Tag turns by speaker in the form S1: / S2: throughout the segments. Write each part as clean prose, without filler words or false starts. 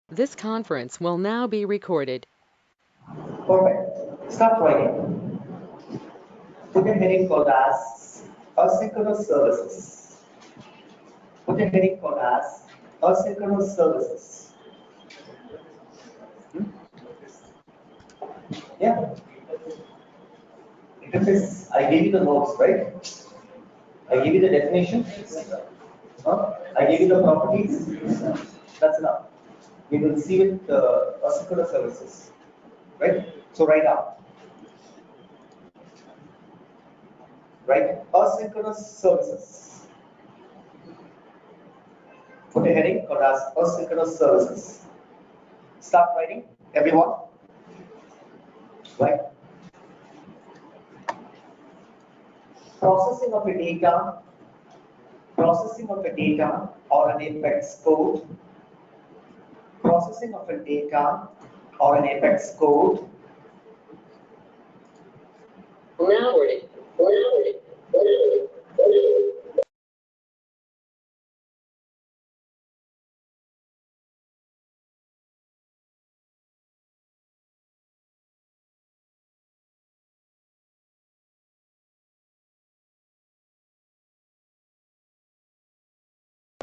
S1: This conference will now be recorded.
S2: Perfect. Start writing. Put a heading called as asynchronous services. Put a heading called as asynchronous services. Hmm? Yeah. Interface. I gave you the notes, right? I gave you the definition. I gave you the properties. That's enough. We will see with asynchronous services, right? So write down. Right? Asynchronous services. Put a heading called as asynchronous services. Start writing, everyone. Right? Processing of a data, processing of a data or an Apex code, processing of a data or an Apex code.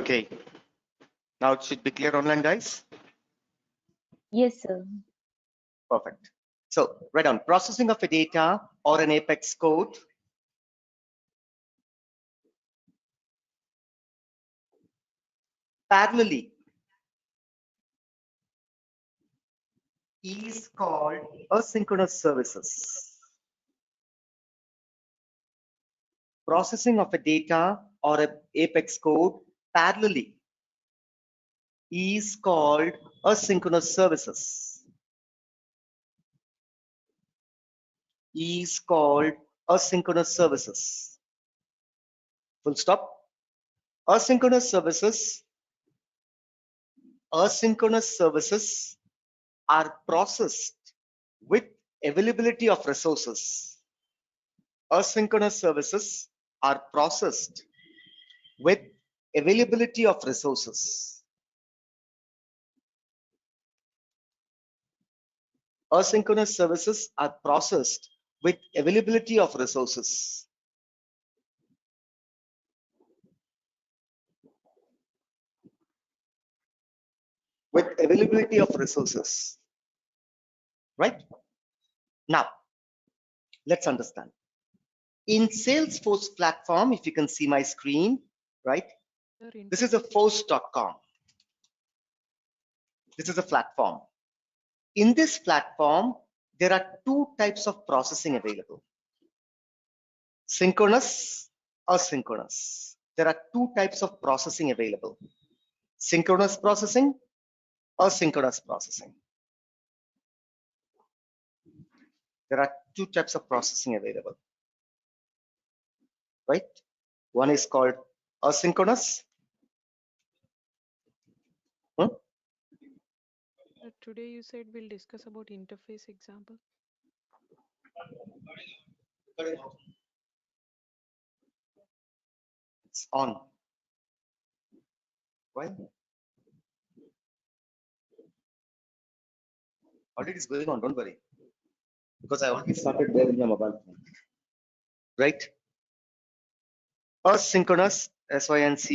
S3: Okay, now it should be clear online, guys.
S4: Yes, sir.
S3: Perfect. So write down processing of a data or an Apex code. Parallelly is called asynchronous services. Processing of a data or an Apex code parallelly is called asynchronous services. Is called asynchronous services. Full stop. Asynchronous services are processed with availability of resources. Asynchronous services are processed with availability of resources. Asynchronous services are processed with availability of resources. With availability of resources. Right? Now, let's understand. In Salesforce platform, if you can see my screen, right? This is a force.com. This is a platform. In this platform, there are two types of processing available. Synchronous, asynchronous. There are two types of processing available. Synchronous processing, asynchronous processing. There are two types of processing available. Right? One is called asynchronous.
S5: Today you said we'll discuss about interface example.
S3: It's on. Why? Already it's going on, don't worry. Because I already started there in your mobile phone. Right? Asynchronous, synchronous.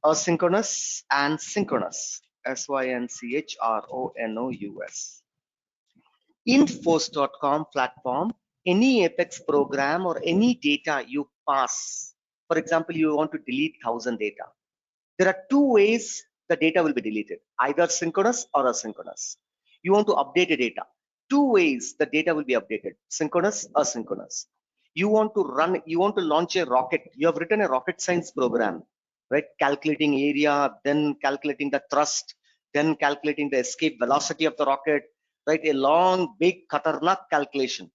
S3: Asynchronous and synchronous, synchronous. In force.com platform, any Apex program or any data you pass, for example, you want to delete 1,000 data. There are two ways the data will be deleted, either synchronous or asynchronous. You want to update a data. Two ways the data will be updated, synchronous, asynchronous. You want to launch a rocket. You have written a rocket science program, right? Calculating area, then calculating the thrust, then calculating the escape velocity of the rocket, right? A long, big, khatarnak calculation.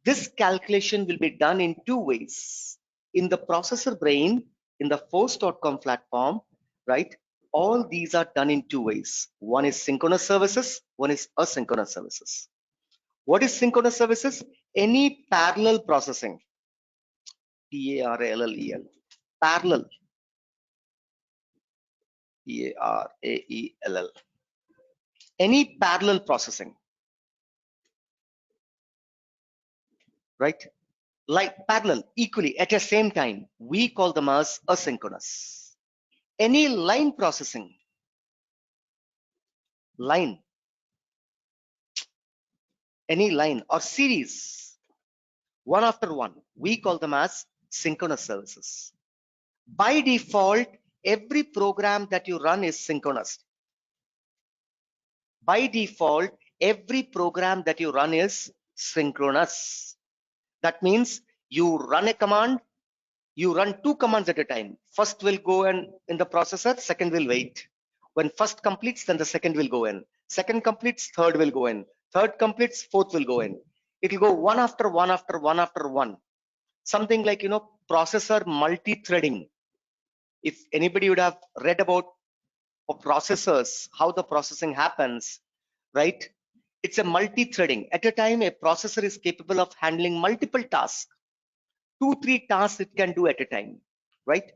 S3: This calculation will be done in two ways. In the processor brain, in the force.com platform, right? All these are done in two ways. One is synchronous services, one is asynchronous services. What is synchronous services? Any parallel processing, P-A-R-L-L-E-L, parallel. Parallel. Any parallel processing, right? Like parallel, equally at the same time, we call them as asynchronous. Any line processing, any line or series, one after one, we call them as synchronous services. By default, every program that you run is synchronous. By default, every program that you run is synchronous. That means you run a command, you run two commands at a time. First will go in the processor, second will wait. When first completes, then the second will go in. Second completes, third will go in. Third completes, fourth will go in. It will go one after one after one after one. Something like, processor multi-threading. If anybody would have read about processors, how the processing happens, right? It's a multi-threading. At a time, a processor is capable of handling multiple tasks. 2-3 tasks it can do at a time, right?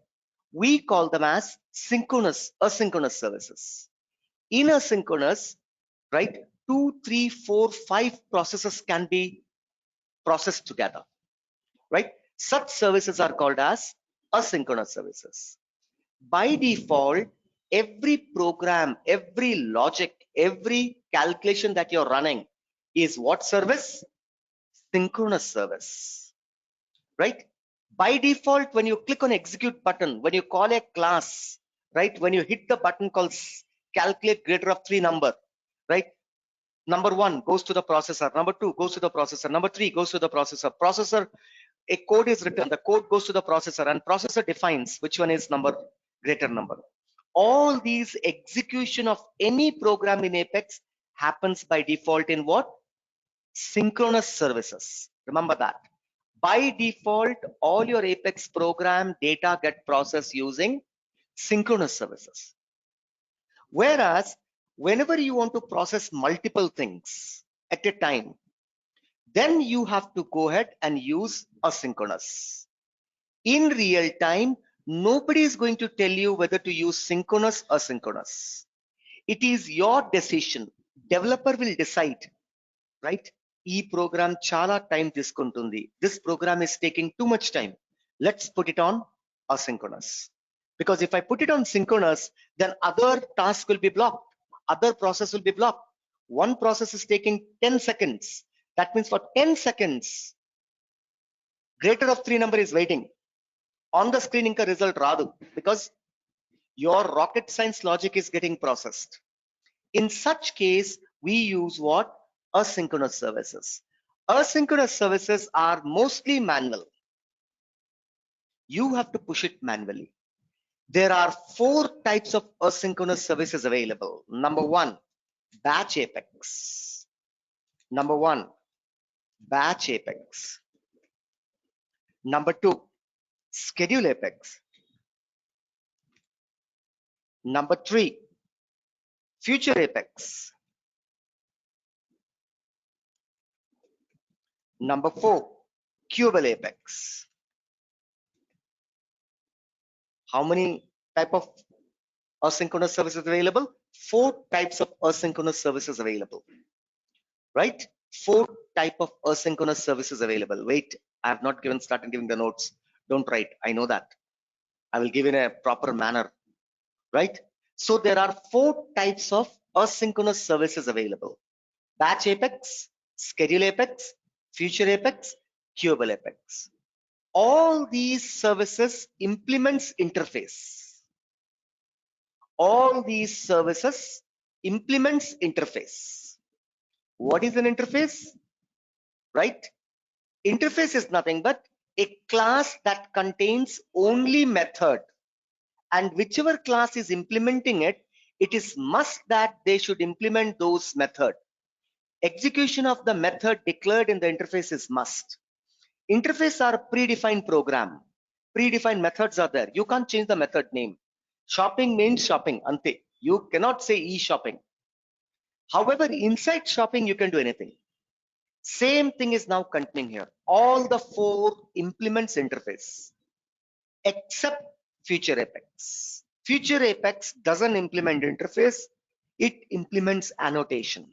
S3: We call them as synchronous, asynchronous services. In asynchronous, right, 2, 3, 4, 5 processes can be processed together, right? Such services are called as asynchronous services. By default, every program, every logic, every calculation that you're running is what service? Synchronous service, right? By default, when you click on execute button, when you call a class, right? When you hit the button called calculate greater of 3 number, right? Number 1 goes to the processor, number 2 goes to the processor, number 3 goes to the processor. Processor, a code is written, the code goes to the processor, and processor defines which one is greater number. All these execution of any program in Apex happens by default in what? Synchronous services. Remember that. By default, all your Apex program data get processed using synchronous services. Whereas, whenever you want to process multiple things at a time, then you have to go ahead and use asynchronous. In real time, nobody is going to tell you whether to use synchronous or asynchronous. It is your decision. Developer will decide, right? E program chala time తీసుకుంటుంది. This program is taking too much time. Let's put it on asynchronous. Because if I put it on synchronous, then other tasks will be blocked. Other process will be blocked. One process is taking 10 seconds. That means for 10 seconds, greater of 3 number is waiting. On the screen inka result radu because your rocket science logic is getting processed. In such case, we use what? Asynchronous services. Asynchronous services are mostly manual. You have to push it manually. There are 4 types of asynchronous services available. Number 1, batch Apex. Number 1, batch Apex. Number 2, schedule Apex. Number 3, future Apex. Number 4, Qubel Apex. How many type of asynchronous services available? 4 types of asynchronous services available, right? 4 type of asynchronous services available. Wait, I have not started giving the notes. Don't write. I know that. I will give in a proper manner, right? So there are 4 types of asynchronous services available: batch Apex, schedule Apex, future Apex, Qubel Apex. All these services implements interface. All these services implements interface. What is an interface? Right? Interface is nothing but a class that contains only method, and whichever class is implementing it, it is must that they should implement those method. Execution of the method declared in the interface is must. Interface are predefined program. Predefined methods are there. You can't change the method name. Shopping means shopping, ante. You cannot say e-shopping. However, inside shopping, you can do anything. Same thing is now continuing here. All the 4 implements interface, except future Apex. Future Apex doesn't implement interface, it implements annotation.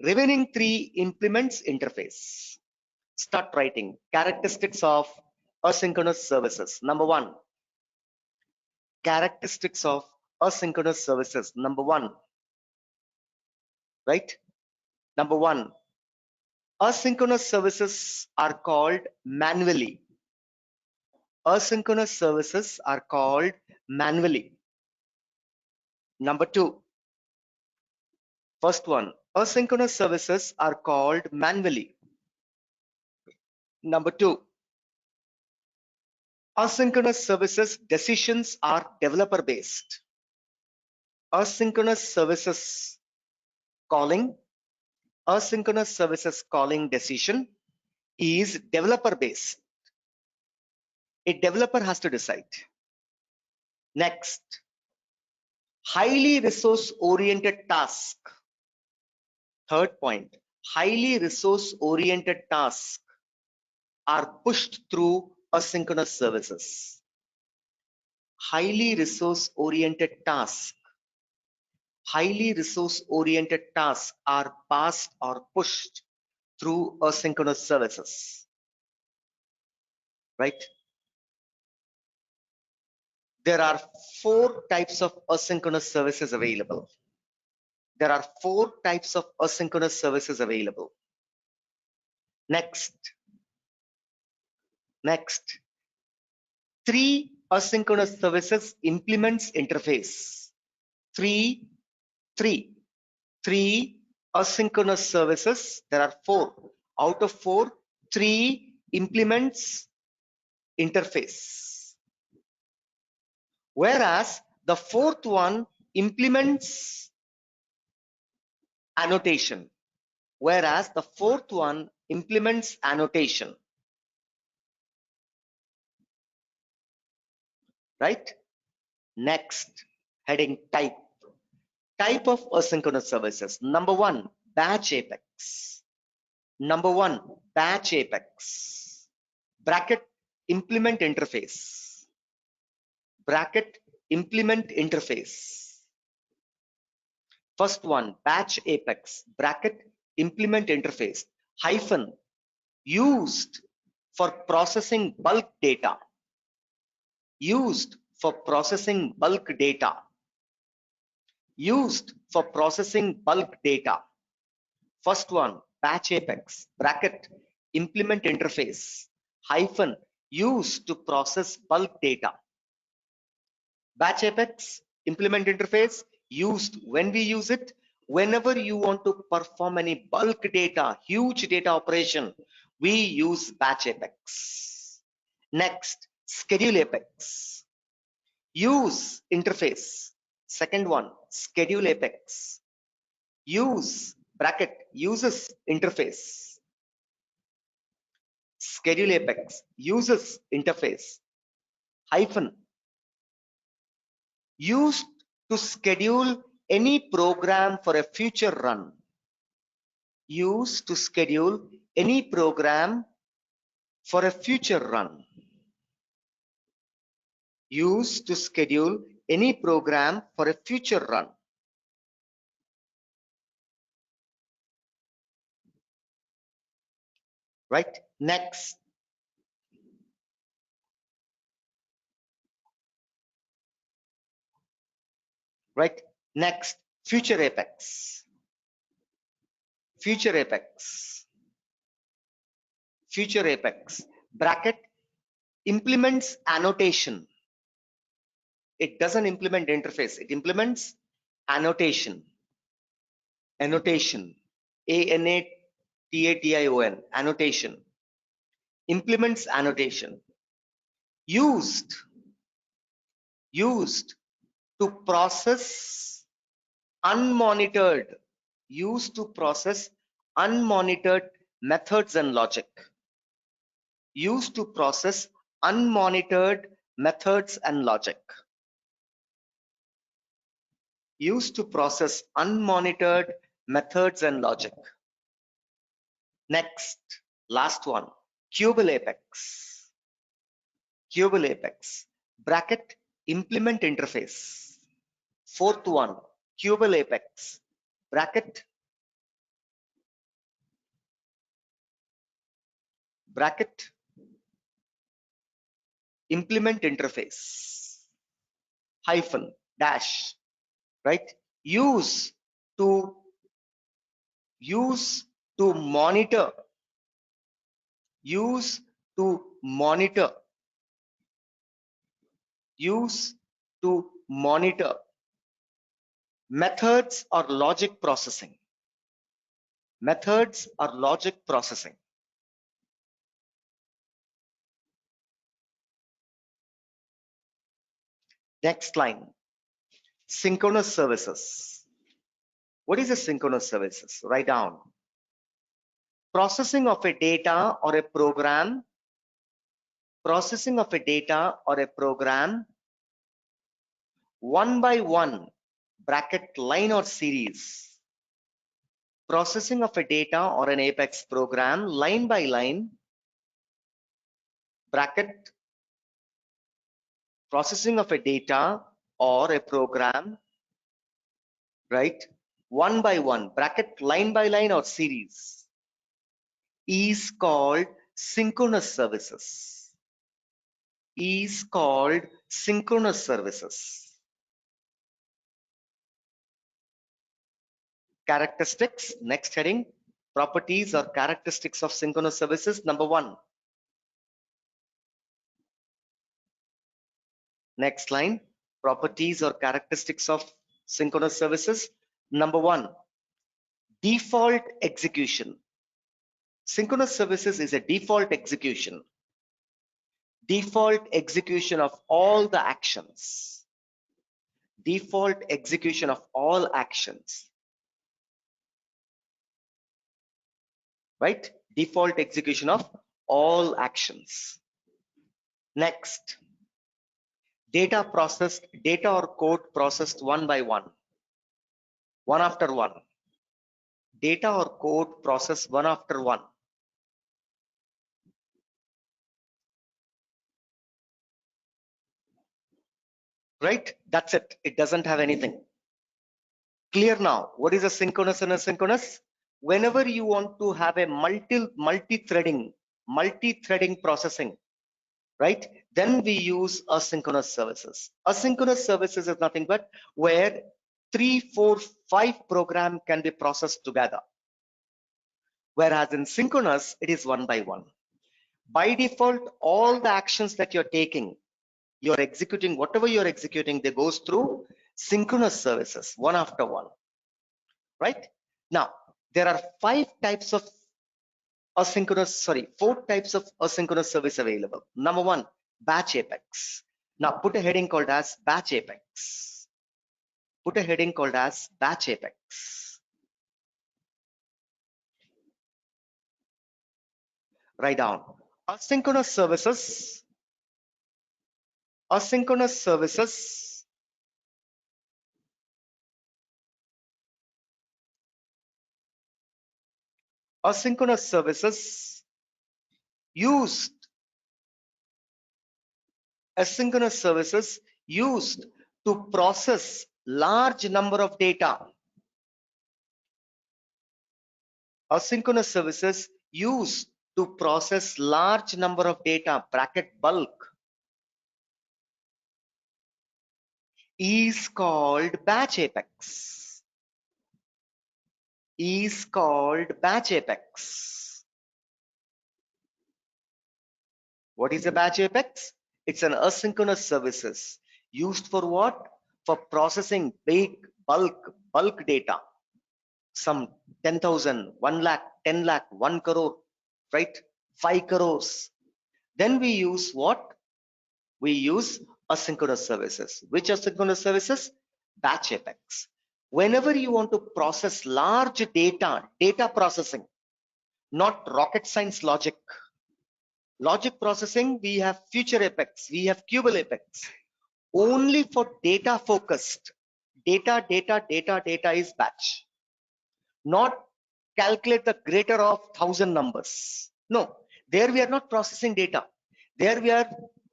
S3: Remaining 3 implements interface. Start writing. Characteristics of asynchronous services. Number 1. Characteristics of asynchronous services. Number 1. Right? Number 1. Asynchronous services are called manually. Asynchronous services are called manually. Number 2. First one. Asynchronous services are called manually. Number 2. Asynchronous services decisions are developer based. Asynchronous services calling decision is developer based. A developer has to decide. Next, highly resource oriented task. Third point, highly resource oriented tasks are pushed through asynchronous services. Highly resource oriented tasks are passed or pushed through asynchronous services, right? There are 4 types of asynchronous services available. Next, 3 asynchronous services implements interface. 3 asynchronous services, there are 4. Out of 4, 3 implements interface. Whereas the 4th one implements annotation. Right? Next, heading type. Type of asynchronous services. Number 1, batch apex. Bracket implement interface. First one, batch apex, bracket implement interface, hyphen, used for processing bulk data. First one, batch apex, bracket implement interface, hyphen, used to process bulk data. Batch apex implement interface used. When we use it, whenever you want to perform any bulk data, huge data operation, we use batch apex. Next, schedule apex, use interface. Second one, schedule apex, use bracket uses interface. Schedule apex uses interface, hyphen, used to schedule any program for a future run. Right? Next. Future apex. Bracket implements annotation. It doesn't implement interface, it implements annotation. Annotation. Annotation. Implements annotation. Used to process unmonitored. Methods and logic. Next, last one, Queuable apex. Bracket implement interface. Fourth one, Kubel Apex, bracket, implement interface, hyphen, dash, right? Use to monitor, use to monitor methods or logic processing. Methods or logic processing. Next line, synchronous services. What is a synchronous services? Write down. Processing of a data or a program, one by one, bracket, line or series. Processing of a data or an Apex program, line by line, bracket, processing of a data or a program, right? One by one, bracket, line by line or series, is called synchronous services. Is called synchronous services. Characteristics, next heading, properties or characteristics of synchronous services. Number one. Next line, properties or characteristics of synchronous services. Number one, default execution. Synchronous services is a default execution. Default execution of all the actions. Default execution of all actions. Right? Default execution of all actions. Next, data or code processed one by one. One after one. Data or code processed one after one. Right? That's it. It doesn't have anything. Clear now? What is a synchronous and asynchronous? Whenever you want to have a multi-threading processing, right? Then we use asynchronous services. Asynchronous services is nothing but where 3, 4, 5 program can be processed together. Whereas in synchronous, it is one by one. By default, all the actions that you're taking, you're executing, whatever you're executing, they goes through synchronous services, one after one, right? Now, there are 4 types of asynchronous service available. Number one, batch Apex. Now, put a heading called as batch Apex. Put a heading called as batch Apex. Write down. Asynchronous services used to process large number of data. Asynchronous services used to process large number of data, bracket bulk, is called batch Apex. Is called batch Apex. What is a batch Apex? It's an asynchronous services used for what? For processing big bulk data. Some 10,000, 1 lakh, 10 lakh, 1 crore, right? 5 crores. Then we use what? We use asynchronous services. Which asynchronous services? Batch Apex. Whenever you want to process large data processing, not rocket science logic. Logic processing, we have Future Apex, we have Kubel Apex. Only for data focused. Data is batch. Not calculate the greater of 1,000 numbers. No, there we are not processing data. There we are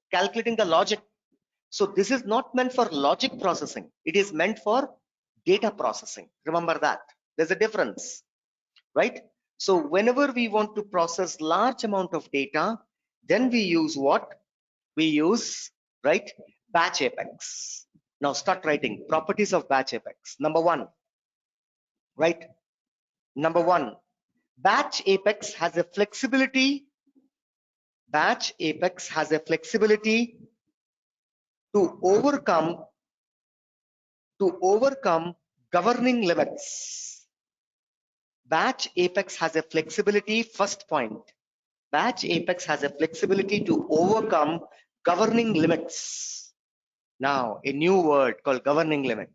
S3: calculating the logic. So this is not meant for logic processing. It is meant for data processing. Remember that. There's a difference, right? So whenever we want to process large amount of data, then we use what? We use, right, batch apex. Now start writing properties of batch apex. Number one, right? Number one, batch apex has a flexibility. Batch apex has a flexibility to overcome governing limits. Batch apex has a flexibility, first point. Batch apex has a flexibility to overcome governing limits. Now, a new word called governing limit.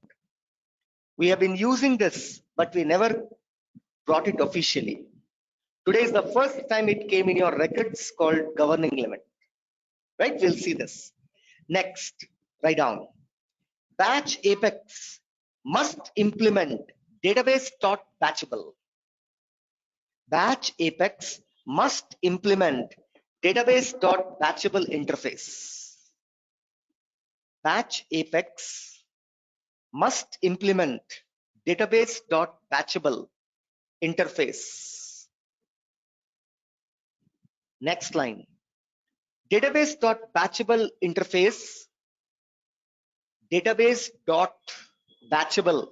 S3: We have been using this, but we never brought it officially. Today is the first time it came in your records called governing limit, right? We'll see this. Next, write down. Batch apex must implement database.batchable. Batch apex must implement database.batchable interface. Batch apex must implement database.batchable interface. Next line. Database.batchable interface. Database.batchable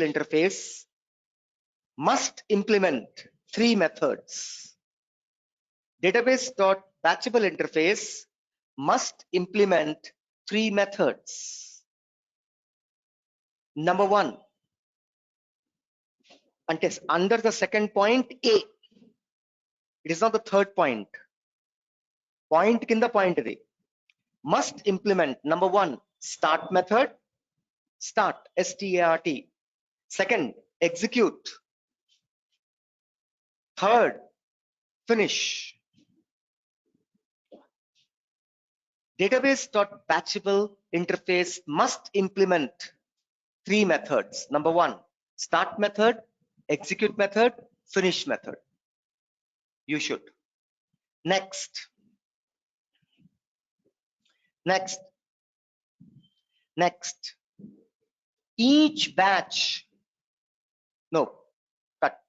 S3: interface must implement three methods. Database.batchable interface must implement three methods. Number one, under the second point A. It is not the third point. Point kinda point ide. Must implement number one, start method. Start, S-T-A-R-T. Second, execute. Third, finish. Database.batchable interface must implement three methods. Number one, start method, execute method, finish method. You should. Next. Each batch, no, cut.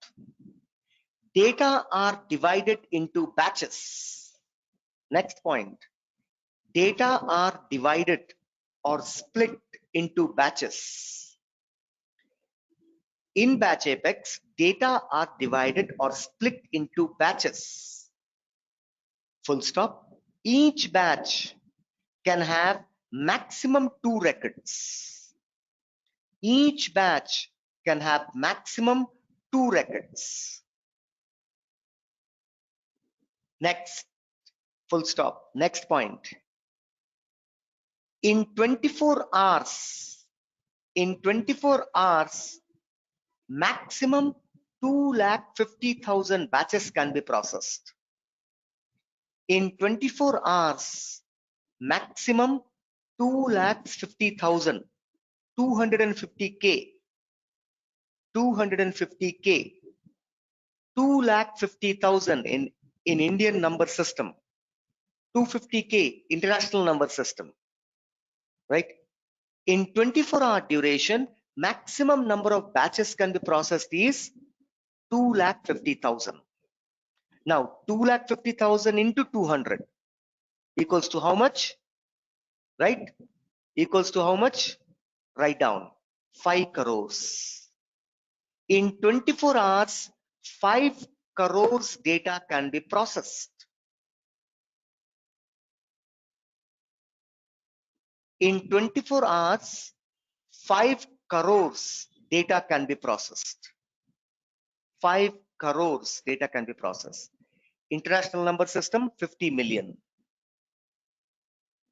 S3: Data are divided into batches. Next point. Data are divided or split into batches. In batch apex, data are divided or split into batches. Full stop. Each batch can have maximum 2 records. Each batch can have maximum 2 records. Next, full stop. Next point. In 24 hours, maximum 250,000 batches can be processed. In 24 hours, maximum 250,000, 250K, 250,000 in Indian number system, 250K international number system, right? In 24-hour duration, maximum number of batches can be processed is 250,000. Now 250,000 into 200 equals to how much? Right? Equals to how much? Write down 5 crores. In 24 hours, 5 crores data can be processed. In 24 hours, 5 crores data can be processed. 5 crores data can be processed. International number system, 50 million.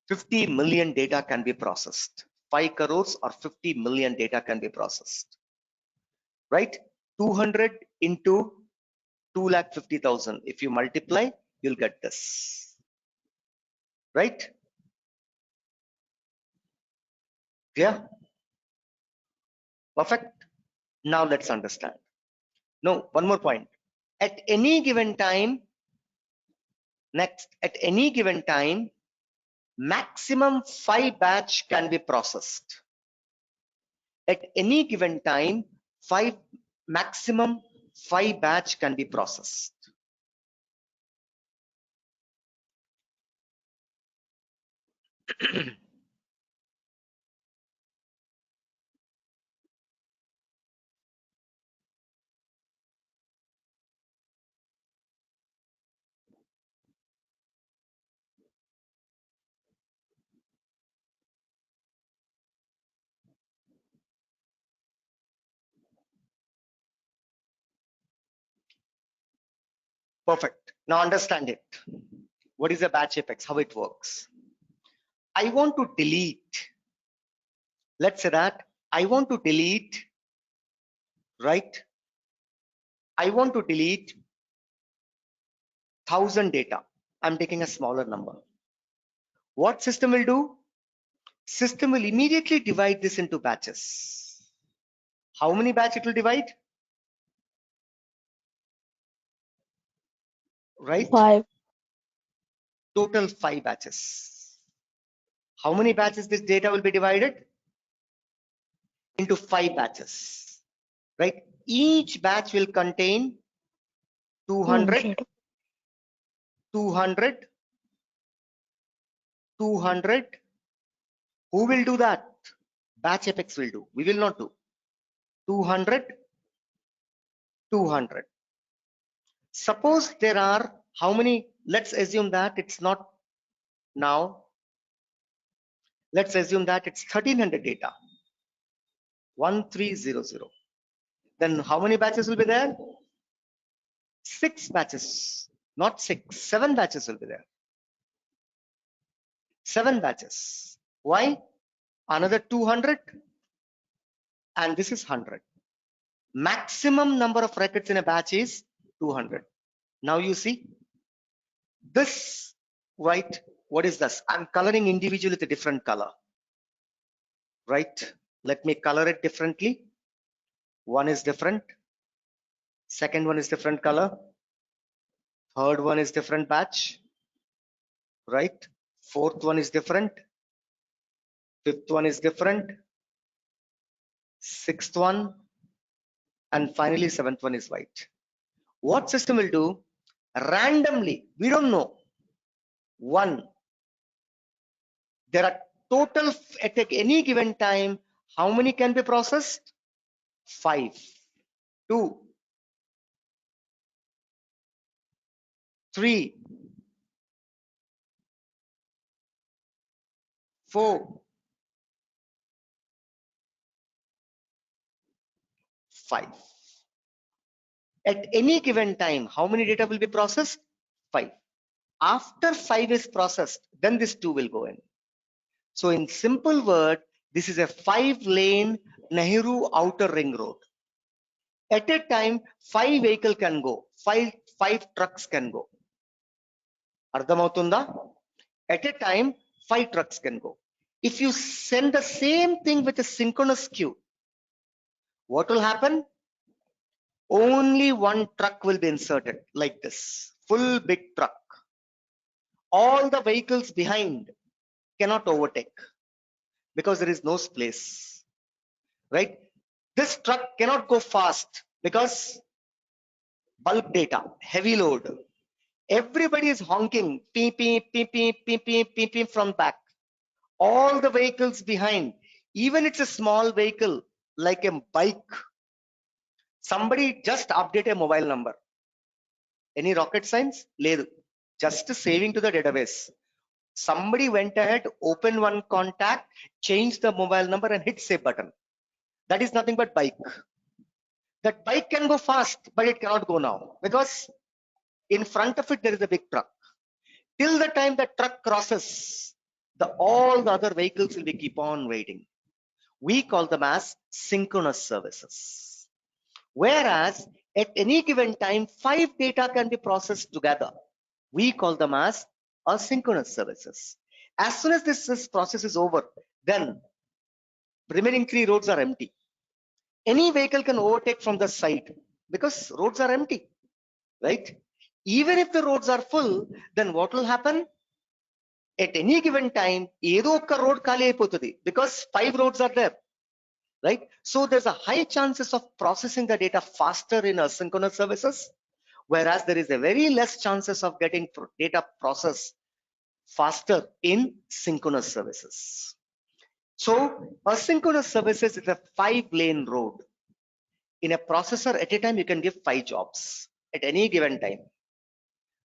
S3: 50 million data can be processed. 5 crores or 50 million data can be processed. Right? 200 into 250,000. If you multiply, you'll get this. Right? Yeah? Perfect. Now let's understand. No, one more point. At any given time, next, at any given time, maximum 5 batch can be processed. At any given time, maximum 5 batch can be processed. Perfect. Now understand it. What is a batch apex? How it works? I want to delete. Let's say that I want to delete, right? I want to delete 1000 data. I'm taking a smaller number. What system will do? System will immediately divide this into batches. How many batch it will divide? Right?
S4: 5.
S3: Total 5 batches. How many batches this data will be divided? Into 5 batches. Right? Each batch will contain 200, 200, 200. Who will do that? Batch apex will do. We will not do. 200, 200. Suppose there are how many? Let's assume that it's not now. Let's assume that it's 1300 data. 1300. Then how many batches will be there? 6 batches. Not 6, 7 batches will be there. 7 batches. Why? Another 200 and this is 100. Maximum number of records in a batch is 200. Now you see this, right? What is this? I'm coloring individually with a different color, right? Let me color it differently. One is different. Second one is different color. Third one is different batch, right? Fourth one is different. Fifth one is different. Sixth one. And finally, seventh one is white. What system will do? Randomly, we don't know. One. There are total at any given time. How many can be processed? 5. 2. 3. 4. 5. At any given time, how many data will be processed? 5. After 5 is processed, then this 2 will go in. So in simple word, this is a 5-lane Nehru outer ring road. At a time, 5 vehicles can go, 5 trucks can go. Ardhamautunda? At a time, 5 trucks can go. If you send the same thing with a synchronous queue, what will happen? Only one truck will be inserted like this, full big truck. All the vehicles behind cannot overtake because there is no space, right? This truck cannot go fast because bulk data, heavy load. Everybody is honking, beep, beep, beep, beep, beep, beep, beep, beep from back. All the vehicles behind, even it's a small vehicle like a bike. Somebody just update a mobile number. Any rocket science? Ledu. Just saving to the database. Somebody went ahead, opened one contact, changed the mobile number and hit save button. That is nothing but bike. That bike can go fast, but it cannot go now because in front of it there is a big truck. Till the time the truck crosses, all the other vehicles will be keep on waiting. We call them as synchronous services. Whereas at any given time, 5 data can be processed together. We call them as asynchronous services. As soon as this process is over, then remaining 3 roads are empty. Any vehicle can overtake from the side because roads are empty, right? Even if the roads are full, then what will happen? at any given time ఏదో ఒక్క road ఖాళీ అయిపోతుంది because 5 roads are there, right? So there's a high chances of processing the data faster in asynchronous services, whereas there is a very less chances of getting data processed faster in synchronous services. So asynchronous services is a 5-lane road. In a processor at a time you can give 5 jobs at any given time,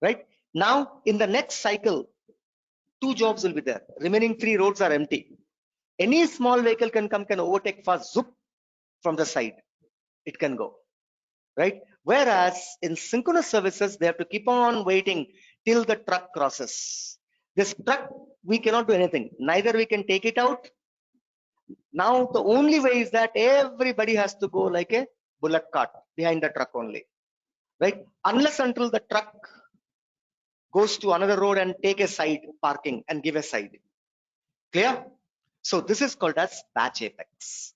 S3: right? Now in the next cycle 2 jobs will be there, remaining 3 roads are empty. Any small vehicle can come, can overtake fast, zoop, from the side it can go, right? Whereas in synchronous services they have to keep on waiting till the truck crosses. This truck we cannot do anything, neither we can take it out. Now the only way is that everybody has to go like a bullock cart behind the truck only, right? Unless until the truck goes to another road and take a side parking and give a side. Clear? So this is called as batch apex.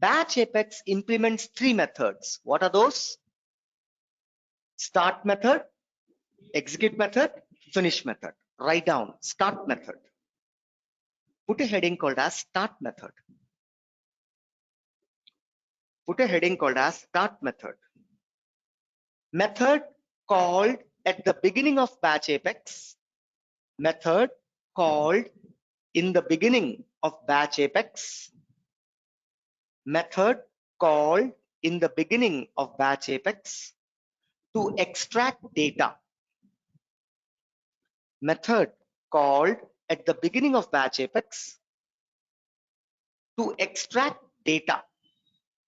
S3: Batch apex implements 3 methods. What are those? Start method, execute method, finish method. Write down start method. Put a heading called as start method. Put a heading called as start method. Method called at the beginning of batch apex. Method called in the beginning of batch apex. Method called in the beginning of batch apex to extract data. Method called at the beginning of batch apex to extract data.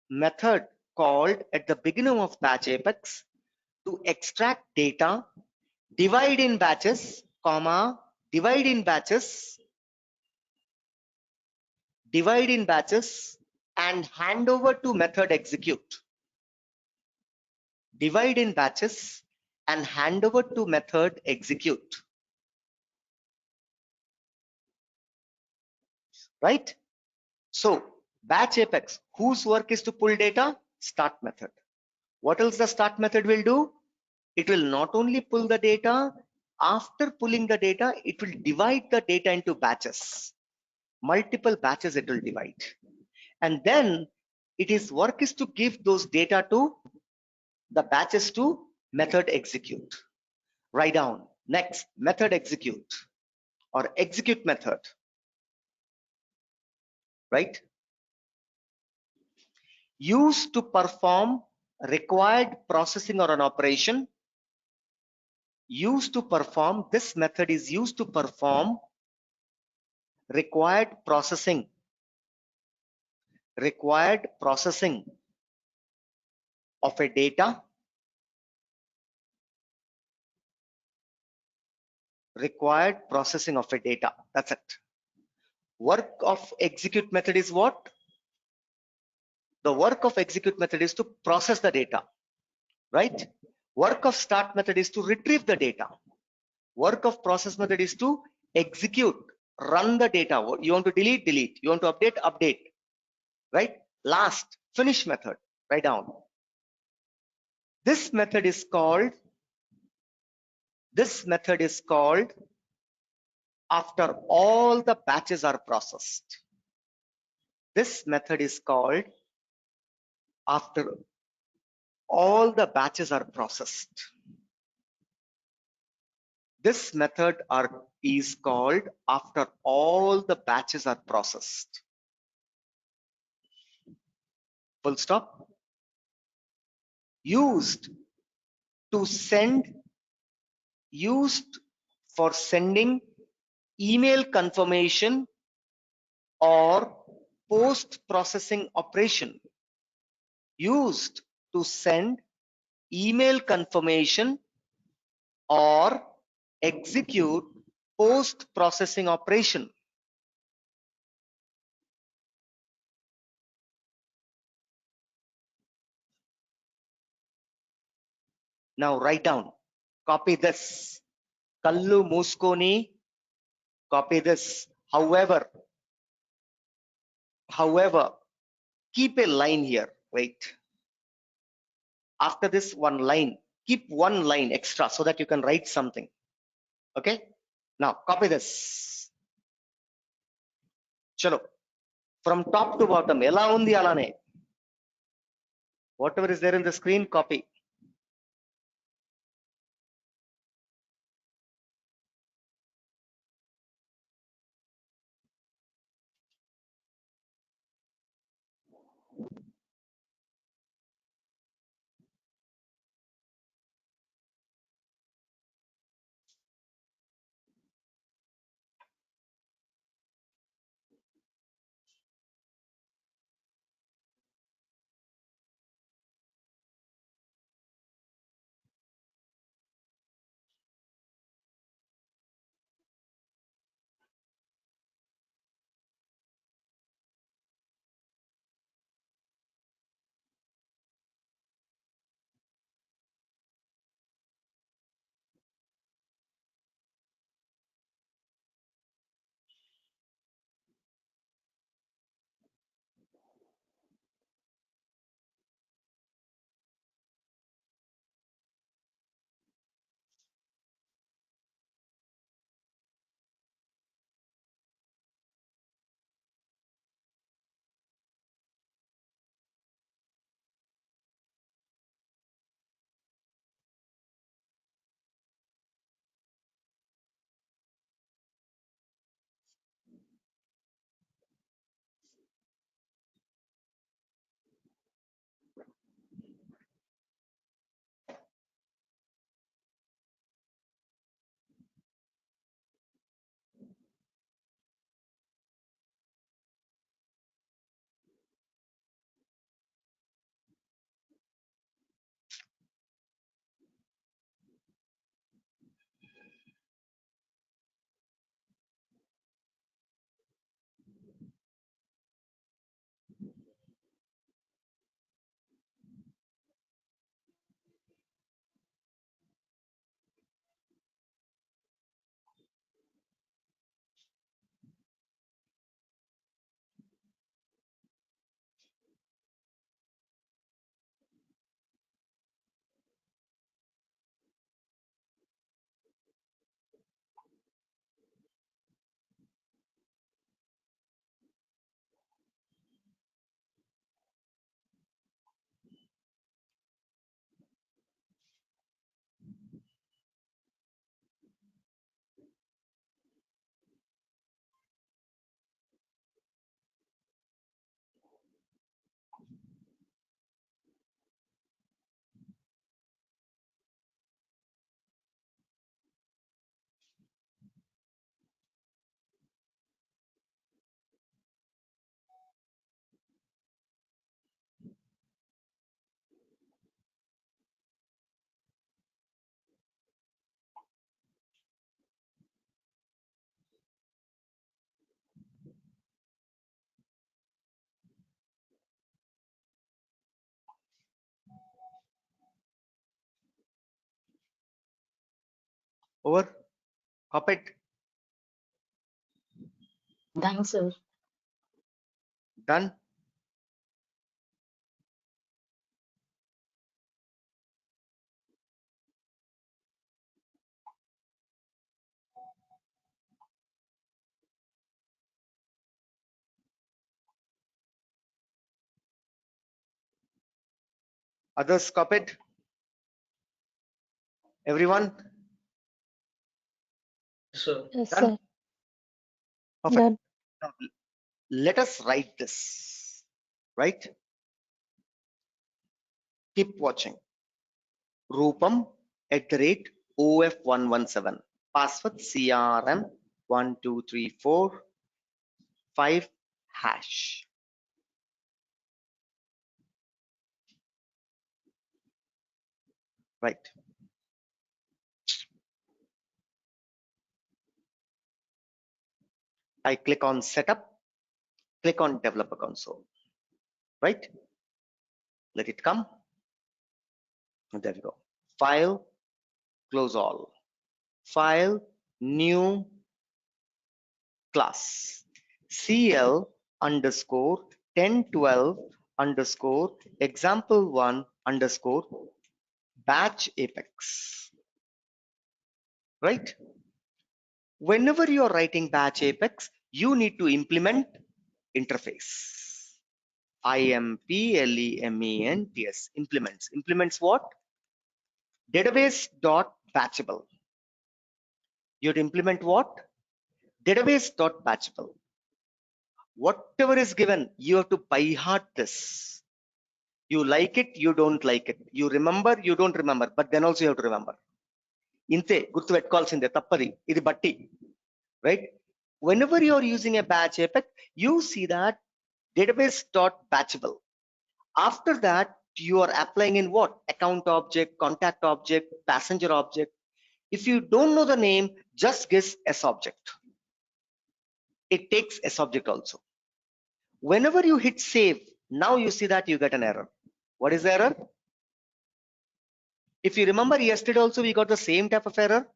S3: Method called at the beginning of batch apex to extract data, divide in batches, comma, divide in batches, divide in batches and hand over to method execute. Divide in batches and hand over to method execute. Right? So batch apex, whose work is to pull data? Start method. What else the start method will do? It will not only pull the data, after pulling the data, it will divide the data into batches. Multiple batches it will divide. And then its work is to give those data to the batches to method execute. Write down next method execute or execute method, right? Used to perform required processing or an operation. Used to perform, this method is used to perform required processing of a data, required processing of a data. That's it. Work of execute method is what? The work of execute method is to process the data, right? Work of start method is to retrieve the data. Work of process method is to execute, run the data. You want to delete, delete. You want to update, update, right? Last, finish method. Write down. This method is called after all the batches are processed. This method is called after all the batches are processed. This method is called after all the batches are processed. Full stop. Used for sending email confirmation or post-processing operation. Used to send email confirmation or execute post-processing operation. Now write down, copy this. Kallu Muskoni, copy this. However, keep a line here. Wait. After this one line, keep one line extra so that you can write something. Okay. Now copy this. Chalo. From top to bottom, ela undi alane. Whatever is there in the screen, copy. Over. Copy it.
S4: Done, sir.
S3: Done. Others copied. Everyone
S2: So
S4: Yes,
S3: done.
S4: sir.
S3: Perfect.
S4: Done.
S3: Now, let us write this. Right. Keep watching. Rupam @of117. Password CRM 12345 hash. Right. I click on setup, click on developer console. Right. Let it come. There we go. File, close all. File, new class. CL underscore 1012 underscore example1 underscore batch apex. Right? Whenever you're writing batch apex, you need to implement interface. IMPLEMENTS, implements. Implements what? Database.batchable. You have to implement what? Database.batchable. Whatever is given, you have to by heart this. You like it, you don't like it. You remember, you don't remember, but then also you have to remember. Inte gurtu pettukovalsinde tappadi idi batti, right? Whenever you are using a batch Apex, you see that database.batchable. After that, you are applying in what? Account object, contact object, passenger object. If you don't know the name, just guess S object. It takes S object also. Whenever you hit save, now you see that you get an error. What is the error? If you remember yesterday also we got the same type of error.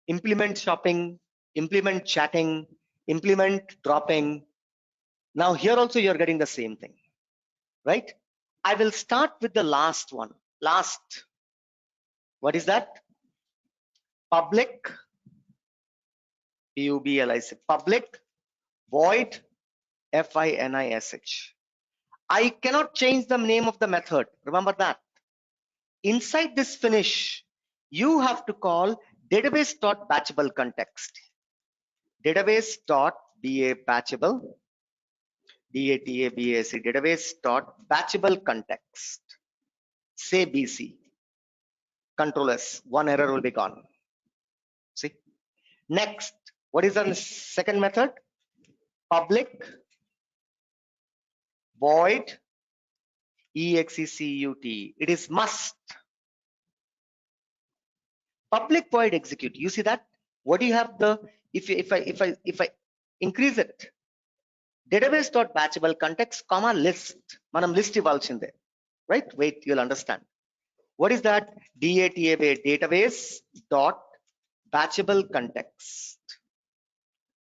S3: Implement shopping, implement chatting, implement dropping. Now here also you're getting the same thing, right? I will start with the last one. Last. What is that? Public. PUBLIC. Public void FINISH. I cannot change the name of the method. Remember that. Inside this finish, you have to call database.batchable context. Database.batchable. DATABAC. Database.batchable context. Say BC. Control S. One error will be gone. See. Next, what is the second method? Public void EXECUT. It is must. Public void execute. You see that? What do you have the if I increase it? Database.batchable context, comma list. Manam list ivalchinde. Right? Wait, you'll understand. What is that? database dot batchable context.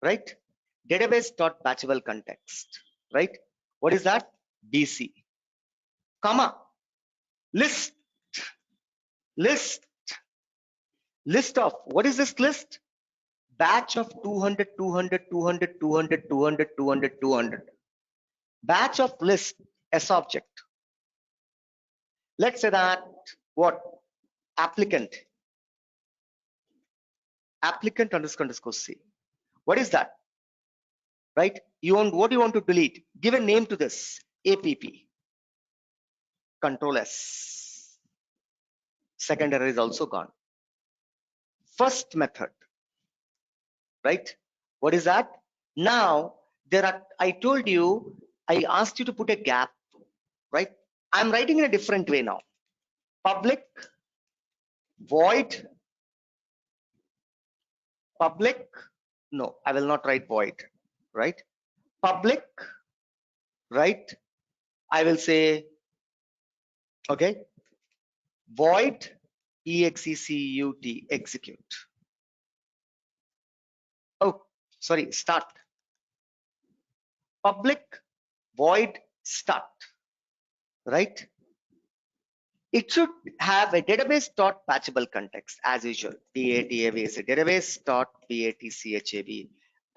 S3: Right? Database dot batchable context. Right? What is that? BC. Comma list. List of, what is this list? Batch of 200, 200, 200, 200, 200, 200, 200. Batch of list S object. Let's say that what? Applicant. Applicant underscore C. What is that? Right? You want, what do you want to delete? Give a name to this. APP. Control S. Second error is also gone. First method. Right? What is that? Now there are, I told you, I asked you to put a gap, right? I'm writing in a different way now. Public void. Public, no, I will not write void, right? Public, right? I will say, okay, void EXECUT, execute. Oh, sorry, start. Public void start, right? It should have a database.batchable context as usual. DATABAC, database.batchab,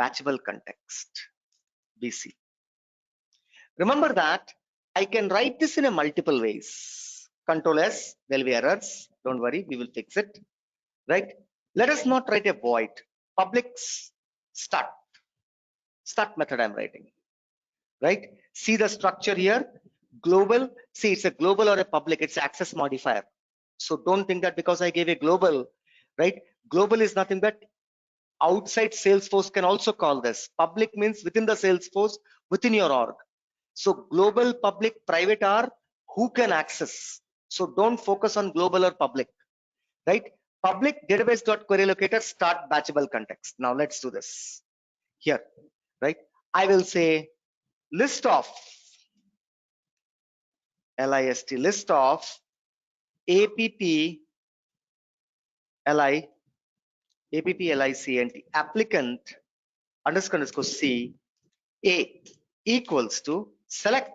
S3: batchable context, BC. Remember that I can write this in a multiple ways. Control S, there'll be errors. Don't worry, we will fix it, right? Let us not write a void. Public start. Start method I'm writing, right? See the structure here. Global, see it's a global or a public, it's access modifier. So don't think that because I gave a global, right? Global is nothing but outside Salesforce can also call this. Public means within the Salesforce, within your org. So global, public, private are who can access. So don't focus on global or public, right? Public database.query locator start batchable context. Now let's do this here, right? I will say list of list, list of app licnt applicant underscore c a equals to select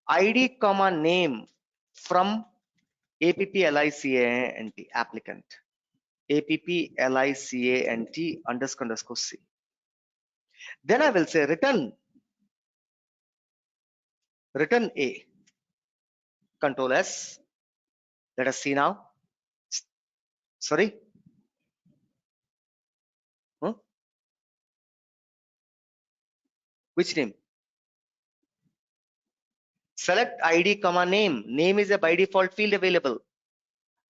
S3: id comma name from app licnt applicant. applicant underscore c. Then I will say return A. Control S. Let us see now. Sorry. Huh? Which name? Select ID comma name. Name is a by default field available,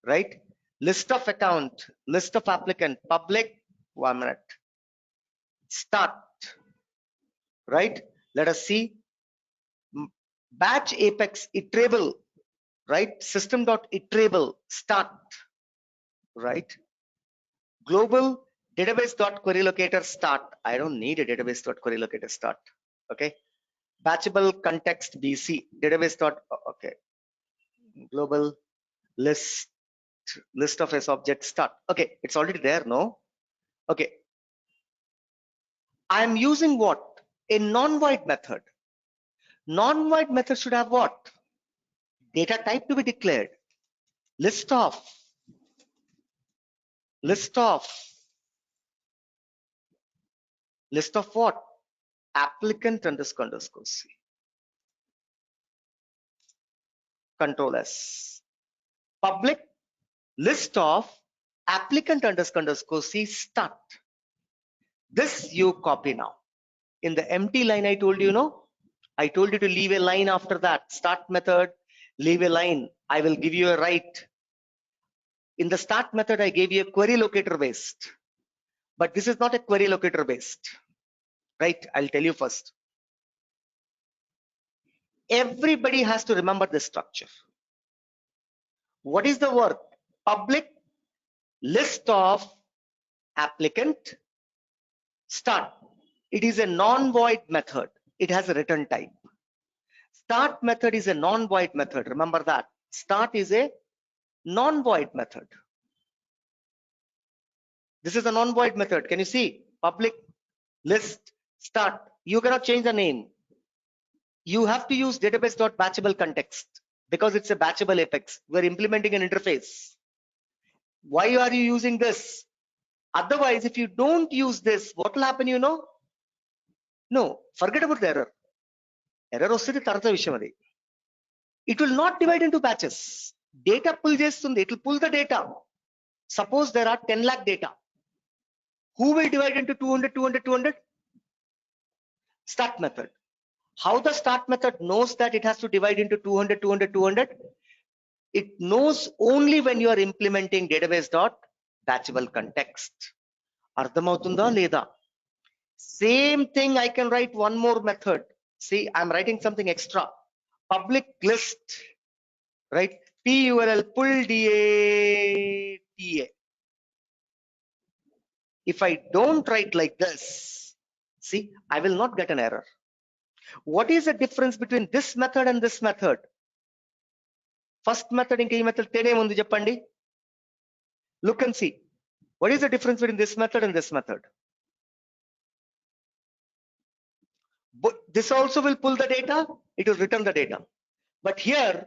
S3: right? List of account, list of applicant, public. 1 minute. Start. Right? Let us see. Batch Apex iterable, right? System.iterable start, right? Global database.queryLocator start. I don't need a database.queryLocator start. Okay. Batchable context BC database. Okay. Global list of S object start. Okay. It's already there. No. Okay. I'm using what? A non-void method. Non-void method should have what? Data type to be declared. List of what? Applicant underscore c. Control S. Public list of applicant underscore c start. This you copy now. In the empty line I told you, no? I told you to leave a line after that. Start method, leave a line. I will give you a right. In the start method, I gave you a query locator based. But this is not a query locator based. Right? I'll tell you first. Everybody has to remember this structure. What is the work? Public list of applicant start. It is a non-void method. It has a return type. Start method is a non-void method. Remember that. Start is a non-void method. This is a non-void method. Can you see? Public list start. You cannot change the name. You have to use database.batchable context because it's a batchable Apex. We're implementing an interface. Why are you using this? Otherwise, if you don't use this, what will happen, you know? No, forget about the error. Error ostadi tarata vishayam adi. It will not divide into batches. Data pull chestundi. It will pull the data. Suppose there are 10 lakh data. Who will divide into 200, 200, 200? Start method. How the start method knows that it has to divide into 200, 200, 200? It knows only when you are implementing database.batchable context. Ardhamautunda leda. Same thing, I can write one more method. See, I'm writing something extra. Public list, right? PURL pull DATA. If I don't write like this, see, I will not get an error. What is the difference between this method and this method? First method inka ee method tene mundu cheppandi. Look and see. What is the difference between this method and this method? But this also will pull the data. It will return the data. But here,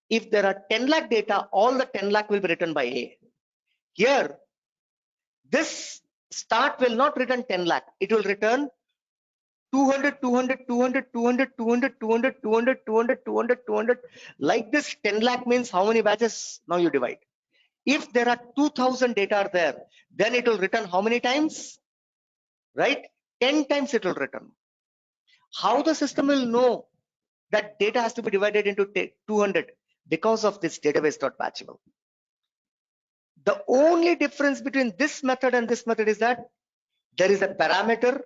S3: if there are 10 lakh data, all the 10 lakh will be written by A. Here, this start will not return 10 lakh. It will return 200, 200, 200, 200, 200, 200, 200, 200, 200, 200. Like this, 10 lakh means how many batches? Now you divide. If there are 2000 data are there, then it will return how many times? Right? 10 times it will return. How the system will know that data has to be divided into 200? Because of this database.batchable. The only difference between this method and this method is that there is a parameter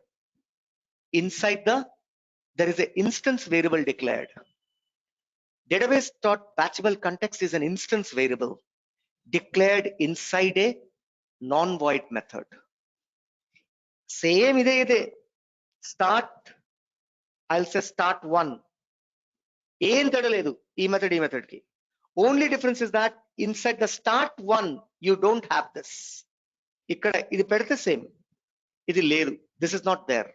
S3: inside there is an instance variable declared. Database.batchable context is an instance variable declared inside a non-void method. Same ide. Start, I'll say start 1. Em tadaledu ee method ki. Only difference is that inside the start 1 you don't have this. Ikkada idi pedithe same. Idi ledu. This is not there.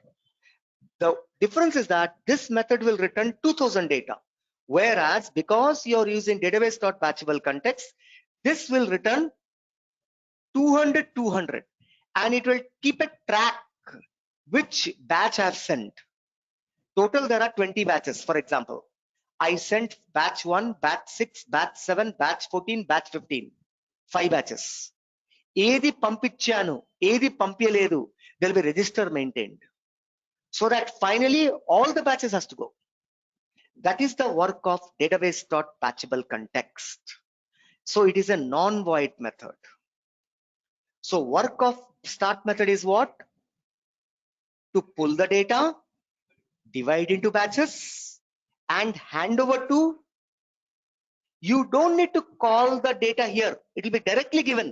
S3: The difference is that this method will return 2000 data, whereas because you're using database.batchable context, this will return 200, 200, and it will keep a track which batch I've sent. Total there are 20 batches. For example, I sent batch 1, batch 6, batch 7, batch 14, batch 15. 5 batches. ఏది పంపించాను, ఏది పంపించలేదు, there will be register maintained. So that finally all the batches has to go. That is the work of database.batchable context. So it is a non-void method. So work of start method is what? To pull the data, divide into batches, and hand over to. You don't need to call the data here. It will be directly given.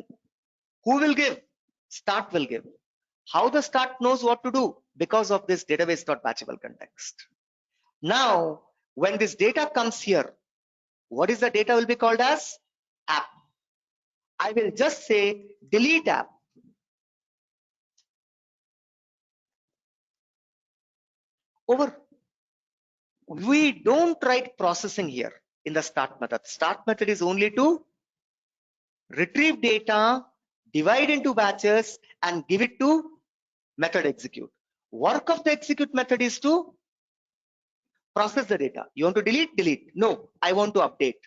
S3: Who will give? Start will give. How the start knows what to do? Because of this database.batchable context. Now, when this data comes here, what is the data will be called as? App. I will just say delete app. Over. We don't write processing here in the start method. Start method is only to retrieve data, divide into batches, and give it to method execute. Work of the execute method is to process the data. You want to delete? Delete. No, I want to update.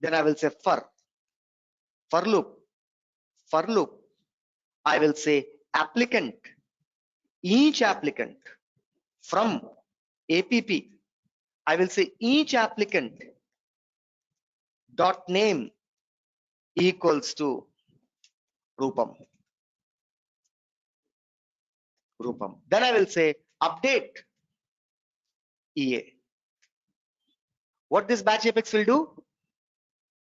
S3: Then I will say for loop. I will say applicant, each applicant from app. I will say each applicant dot name equals to Rupam. Then I will say update EA. What this batch apex will do?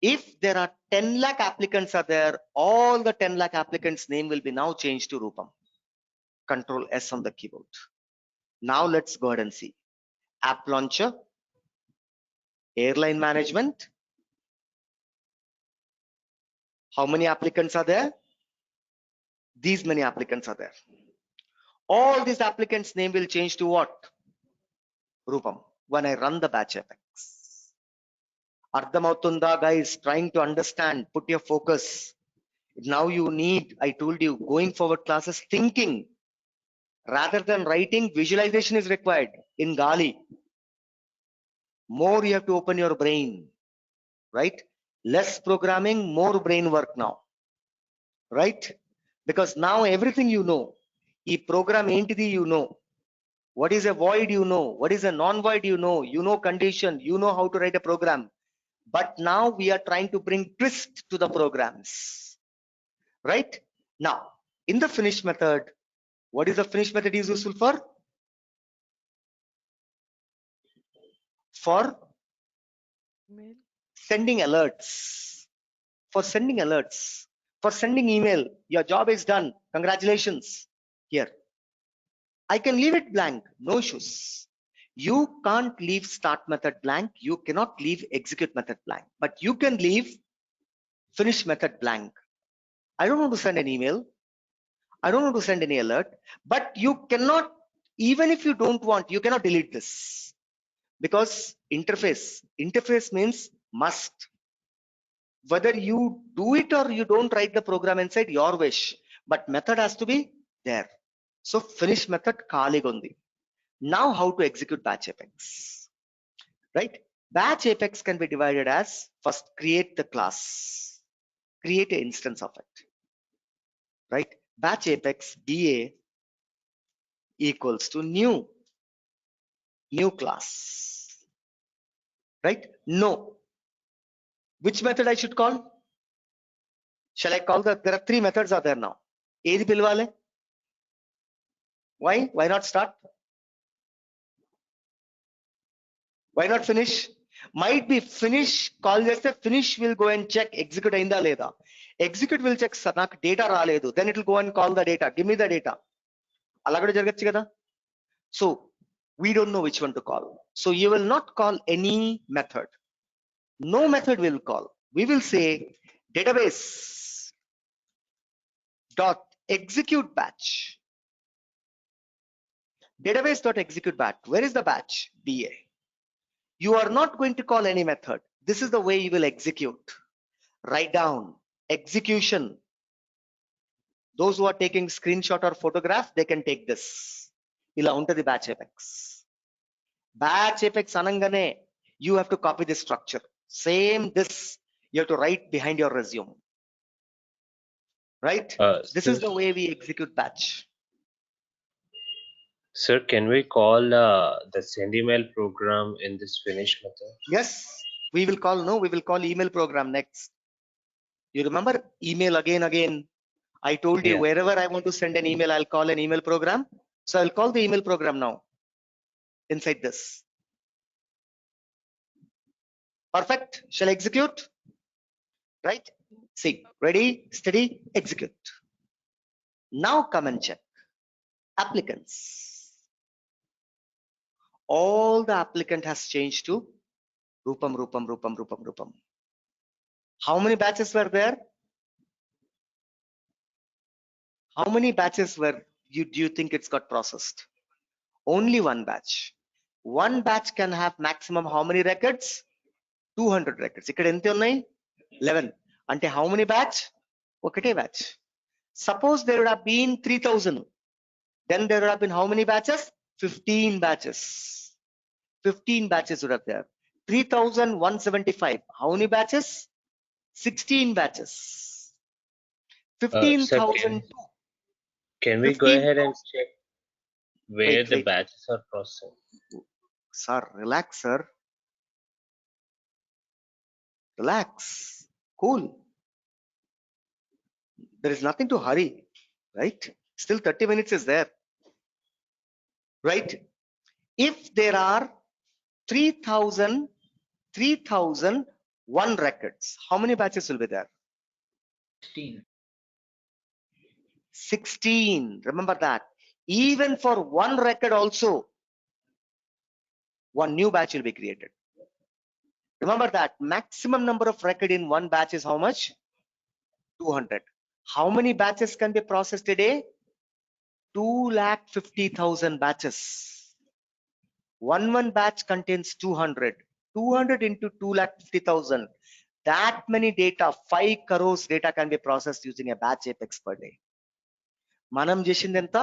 S3: If there are 10 lakh applicants are there, all the 10 lakh applicants name will be now changed to Rupam. Control S on the keyboard. Now let's go ahead and see. App launcher, airline management. How many applicants are there? These many applicants are there. All these applicants name will change to what? Rupam. When I run the batch apex. Ardhamautunda guys, trying to understand, put your focus. Now you need, I told you, going forward classes, thinking. Rather than writing, visualization is required in Gali. More you have to open your brain, right? Less programming, more brain work now, right? Because now everything you know. E program entity you know. What is a void you know. What is a non-void you know. You know condition, you know how to write a program. But now we are trying to bring twist to the programs, right? Now, in the finish method, what is the finish method is useful for? For
S5: Mail.
S3: sending alerts. For sending alerts. For sending email. Your job is done. Congratulations. Here. I can leave it blank. No issues. You can't leave start method blank. You cannot leave execute method blank. But you can leave finish method blank. I don't want to send an email. I don't want to send any alert. But you cannot, even if you don't want, you cannot delete this. Because interface means must. Whether you do it or you don't write the program inside, your wish. But method has to be there. So finish method khali undi. Now how to execute batch apex, right? Batch apex can be divided as, first create the class, create an instance of it, right? Batch apex BA equals to new class, right? No. Which method I should call? Shall I call there are 3 methods are there now. Edi pilvale? Why not start? Why not finish? Might be finish, call just a finish will go and check execute ainda leda. Execute will check sir నాకు data రాలేదు. Then it will go and call the data. Give me the data. అలా కూడా జరగచ్చు కదా. So we don't know which one to call. So you will not call any method. No method will call. We will say database dot execute batch. Database dot execute batch. Where is the batch? BA. You are not going to call any method. This is the way you will execute. Write down execution Those who are taking screenshot or photograph, they can take this. Ila untadi batch apex. Batch apex anangane, you have to copy this structure. Same this, you have to write behind your resume. Right? This
S6: Sir,
S3: is the way we execute batch.
S6: sir, can we call the send email program in this finish method?
S3: Yes, we will call, no, we will call email program next. You remember email again. I told you
S6: Yeah.
S3: wherever I want to send an email, I'll call an email program. So I'll call the email program now inside this. Perfect. Shall I execute? Right? See, ready, steady, execute. Now come and check. Applicants. All the applicant has changed to Rupam. How many batches were there? How many batches do you think it's got processed? Only one batch. One batch can have maximum how many records? 200 records. ఇక్కడ ఎంత ఉన్నాయి? 11. అంటే how many batch? ఒకటే batch. Suppose there would have been 3000. Then there would have been how many batches? 15 batches. 15 batches would have there. 3175. How many batches? 16 batches.
S6: Sir,
S3: 15,000.
S6: can we go ahead and check where the
S3: Wait.
S6: batches are processed?
S3: Sir, relax, sir. Relax. Cool. There is nothing to hurry, right? Still 30 minutes is there, right? If there are 3001 records, how many batches will be there? 16. Remember that. Even for one record also, one new batch will be created. Remember that maximum number of record in one batch is how much? 200. How many batches can be processed a day? 250,000 batches. One batch contains 200. 200 into 250,000. That many data, 5 crores data can be processed using a batch apex per day. Manam chesindenta?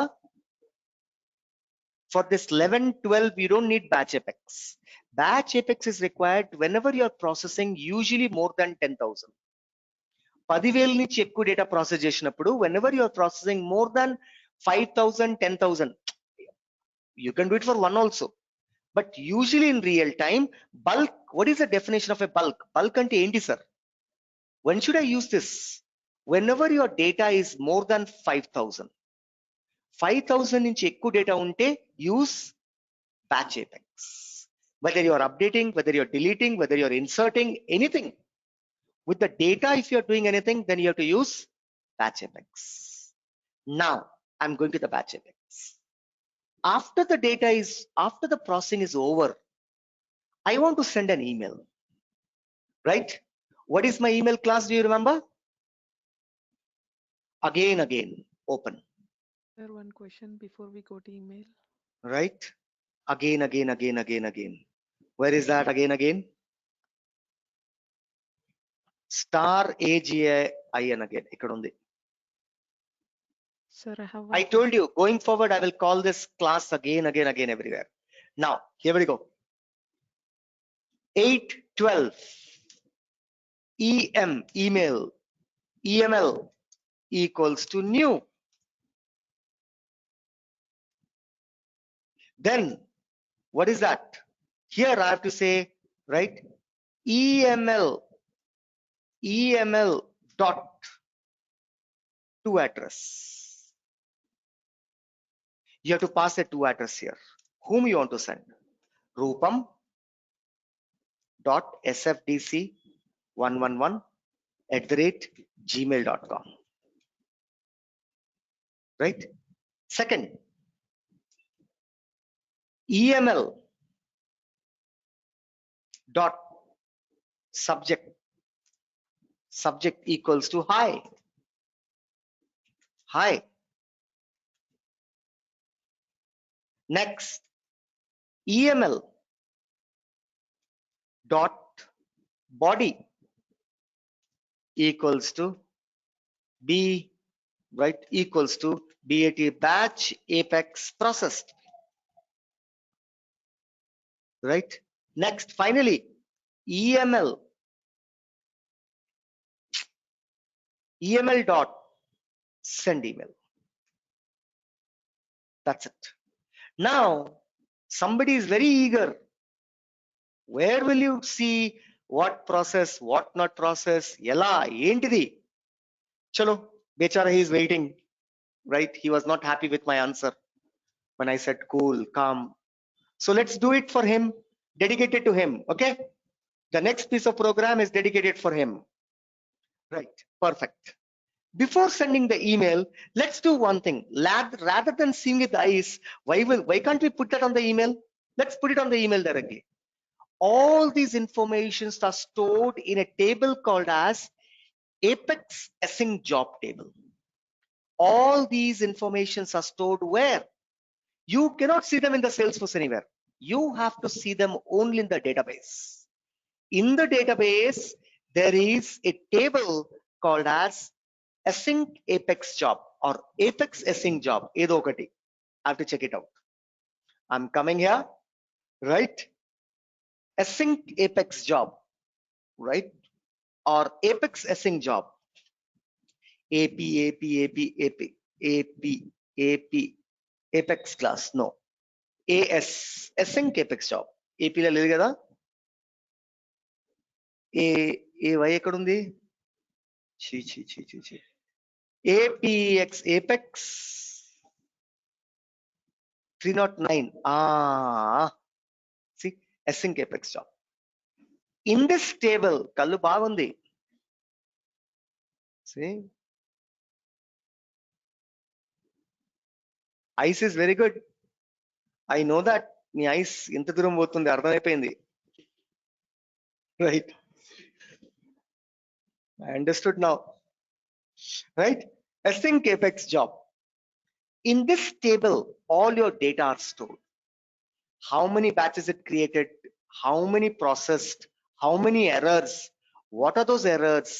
S3: For this 11-12, you don't need batch apex. Batch apex is required whenever you are processing usually more than 10,000. 10,000 నుంచి ఎక్కువ data process చేసినప్పుడు whenever you are processing more than 5,000, 10,000, you can do it for one also. But usually in real time, bulk, what is the definition of a bulk? Bulk ante enti sir? When should I use this? Whenever your data is more than 5,000. 5,000 నుంచి ఎక్కువ data ఉంటే use batch apex. Whether you are updating, whether you are deleting, whether you are inserting anything. With the data, if you are doing anything, then you have to use batch apex. Now, I'm going to the batch apex. After the processing is over, I want to send an email, right? What is my email class? Do you remember? Again, open.
S5: Sir, one question before we go to email.
S3: Right? Again. Where is that again? Star AGIN again. ఇక్కడ ఉంది.
S5: Sir, I have
S3: I told you, going forward, I will call this class again everywhere. Now, here we go. 812 EML equals to new. Then, what is that? Here I have to say, right? EML dot to address. You have to pass a to address here. Whom you want to send? Rupam dot sfdc111@gmail.com. Right? Second, EML dot subject equals to hi. Next, EML dot body equals to be right, equals to BAT batch apex processed, right? Next, finally, EML dot send email. That's it. Now somebody is very eager. Where will you see what process, what not process? Yella entity. Chalo, bechara, he is waiting, right? He was not happy with my answer when I said cool, calm. So let's do it for him, dedicated to him. Okay, the next piece of program is dedicated for him, right? Perfect. Before sending the email, let's do one thing. Rather than seeing with the eyes, why can't we put that on the email? Let's put it on the email directly. All these informations are stored in a table called as Apex Async Job Table. All these informations are stored where? You cannot see them in the Salesforce anywhere. You have to see them only in the database. In the database, there is a table called as Async Apex Job or Apex Async Job. Edo okati. I have to check it out. I'm coming here, right? Async Apex Job, right? Or Apex Async Job. AP, Apex class. No. Async Apex Job. AP la లేదు కదా. Why ఎక్కడ ఉంది? Apex 309. See, Async Apex Job. In this table, kallu bagundi. See, ice is very good. I know that. నీ ice ఎంత దూరం పోతుంది అర్థమైపోయింది, right? I understood now, right? Async Apex Job. In this table, all your data are stored. How many batches it created, how many processed, how many errors, what are those errors?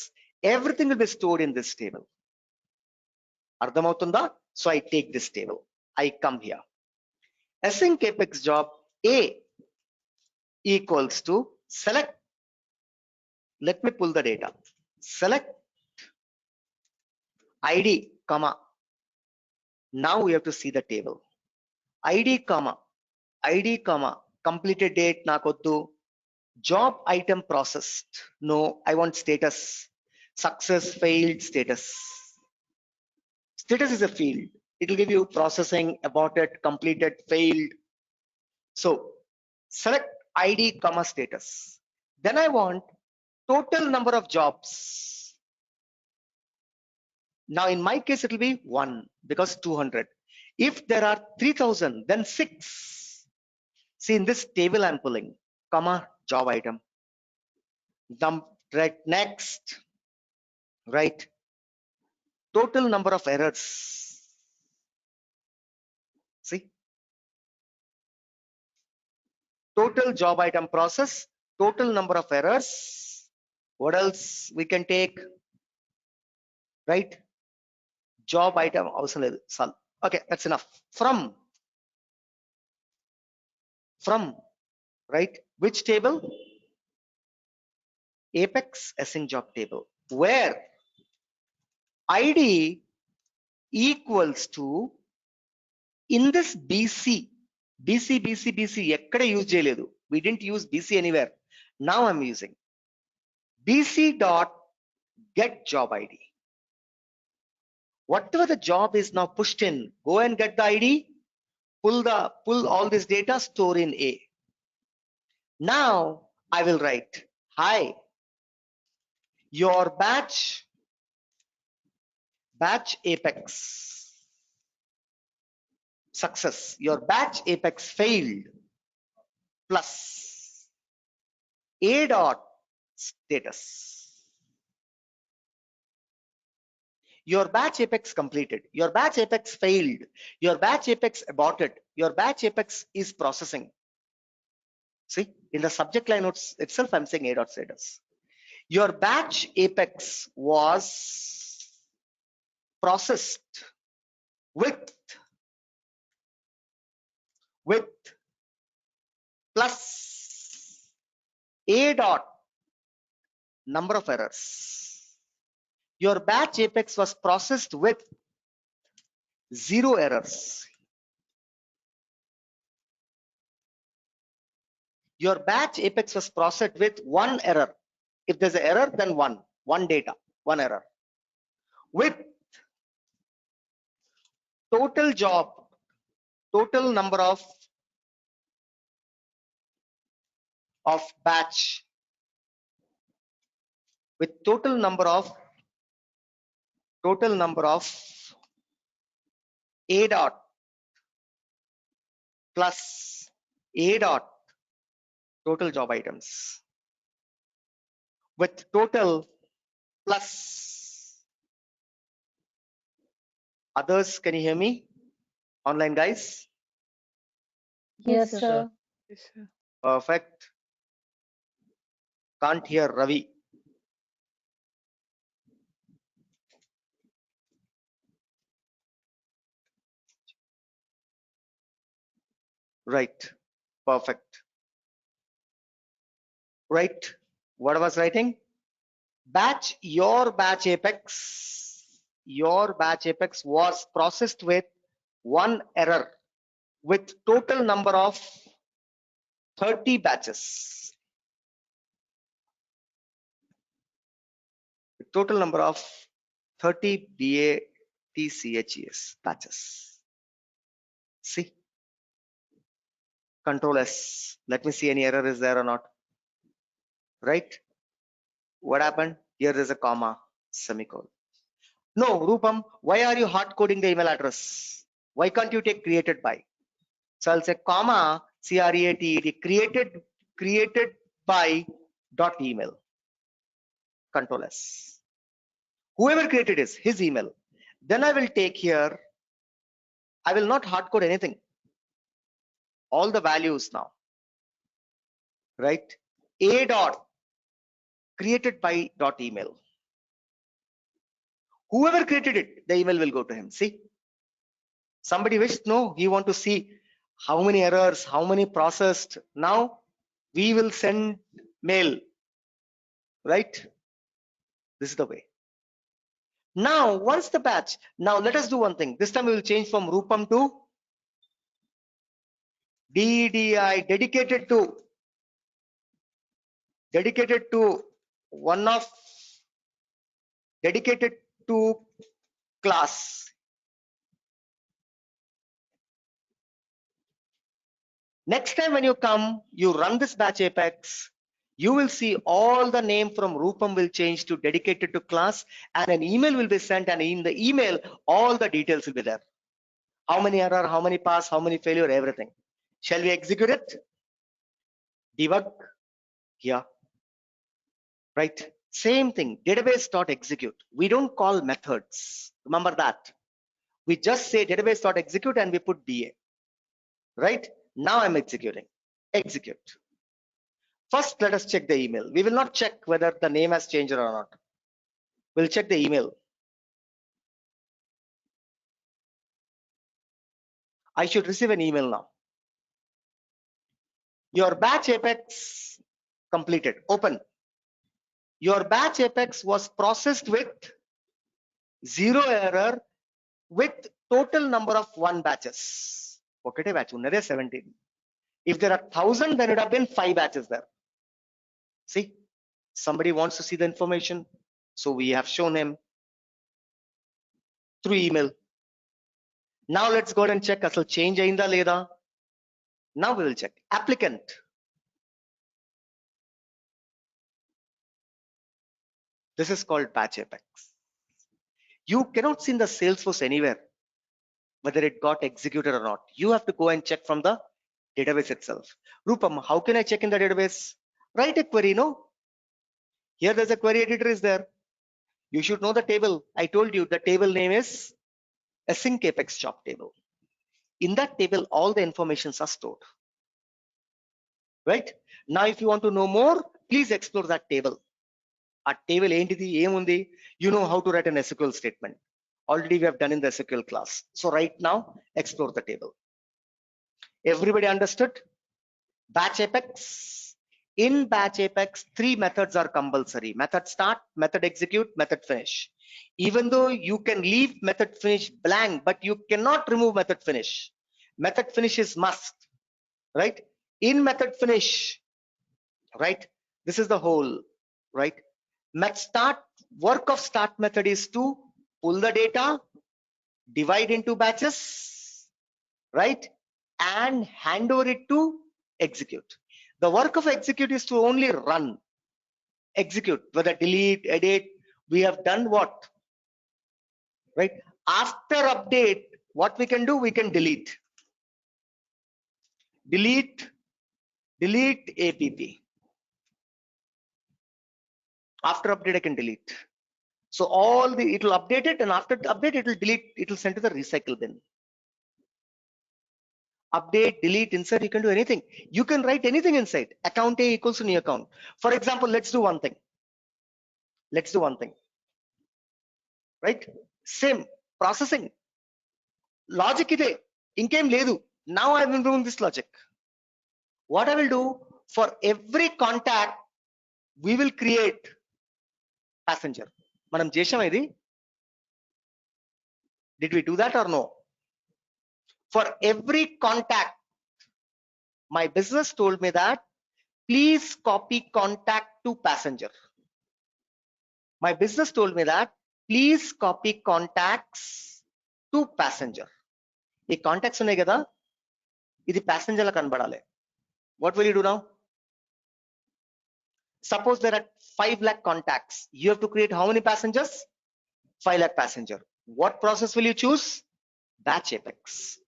S3: Everything will be stored in this table. Ardhamautunda? So I take this table. I come here. Async Apex Job A equals to select. Let me pull the data. Select ID, comma. Now we have to see the table. ID, comma, completed date nakoddu. Job item processed. No, I want status. Success, failed, status. Status is a field. It will give you processing, aborted, completed, failed. So select ID, comma, status. Then I want total number of jobs. Now in my case it will be 1 because 200. If there are 3000, then 6. See, in this table I'm pulling, comma, job item. Dump, right, next, right? Total number of errors. See, total job item process, total number of errors. What else we can take, right? Job item అవసరం లేదు. Okay, that's enough. From, right? Which table? Apex Async Job Table, where ID equals to, in this BC ekkada use cheyaledu. We didn't use BC anywhere. Now I'm using BC dot get job ID. Whatever the job is now pushed in, go and get the ID, pull all this data, store in A. Now I will write, hi, your batch Apex success, your batch Apex failed, plus A dot status. Your batch Apex completed, your batch Apex failed, your batch Apex aborted, your batch Apex is processing. See, in the subject line notes itself I'm saying A dot status. Your batch Apex was processed with plus a dot number of errors. Your batch apex was processed with 0 errors. Your batch apex was processed with 1 error. If there's an error, then one data, 1 error. With total job, total number of batch, with total number of a dot plus a dot total job items, with total plus others. Can you hear me, online guys?
S4: Yes,
S1: Yes,
S4: sir.
S5: Yes, sir.
S3: Perfect. Can't hear Ravi. Right. Perfect. Right. What I was writing? Your batch apex was processed with 1 error, with total number of 30 batches. With total number of 30 BATCHES batches. See? Control S. Let me see any error is there or not. Right? What happened? Here is a comma, semicolon. No, Rupam, why are you hard coding the email address? Why can't you take created by? So I'll say comma created by dot email. Control S. Whoever created is his email. Then I will take here. I will not hard code anything. All the values now. Right? A dot created by dot email. Whoever created it, the email will go to him. See? Somebody wished, no, he want to see how many errors, how many processed. Now we will send mail. Right? This is the way. Now, once the batch, now let us do one thing. This time we will change from Rupam to DEDI, dedicated to class. Next time when you come, you run this batch apex, you will see all the name from Rupam will change to dedicated to class, and an email will be sent, and in the email all the details will be there. How many error, how many pass, how many failure, everything. Shall we execute it? Debug here. Right? Same thing, database.execute. We don't call methods. Remember that. We just say database.execute and we put DA. Right? Now I'm executing. Execute. First, let us check the email. We will not check whether the name has changed or not. We'll check the email. I should receive an email now. Your batch apex completed. Open. Your batch apex was processed with 0 error, with total number of 1 batches. Okay, batch 17. If there are 1000, then it would have been 5 batches there. See, somebody wants to see the information, so we have shown him through email. Now let's go ahead and check asal change ayinda leda. Now we will check applicant. This is called batch apex. You cannot see in the Salesforce anywhere whether it got executed or not. You have to go and check from the database itself. Rupam, how can I check in the database? Write a query, no? Here there's a query editor is there. You should know the table. I told you the table name is async apex job table. In that table, all the informations are stored. Right? Now, if you want to know more, please explore that table. A table entityy emundi, you know how to write an SQL statement. Already we have done in the SQL class. So right now, explore the table. Everybody understood? Batch Apex. In Batch Apex, 3 methods are compulsory: method start, method execute, method finish. Even though you can leave method finish blank, but you cannot remove method finish. Method finish is must, right? In method finish, right? This is the whole, right? Method start, work of start method is to pull the data, divide into batches, right? And hand over it to execute. The work of execute is to only run, execute, whether delete, edit. We have done what, right? After update, what we can do, we can delete app. After update, I can delete. So all the, it will update it, and after the update, it will delete, it will send to the recycle bin. Update, delete, insert, you can do anything. You can write anything inside. Account A equals to new account. For example, let's do one thing. Right? Same processing. Logic ide. Inkem ledu. Now I am improving this logic. What I will do, for every contact, we will create passenger. Manam chesham idi. Did we do that or no? For every contact, my business told me that please copy contact to passenger. My business told me that please copy contacts to passenger. Ee contacts unnai kada, idi passenger la kanbadale. What will you do now? Suppose there are 5 lakh contacts. You have to create how many passengers? 5 lakh passenger. What process will you choose? Batch Apex.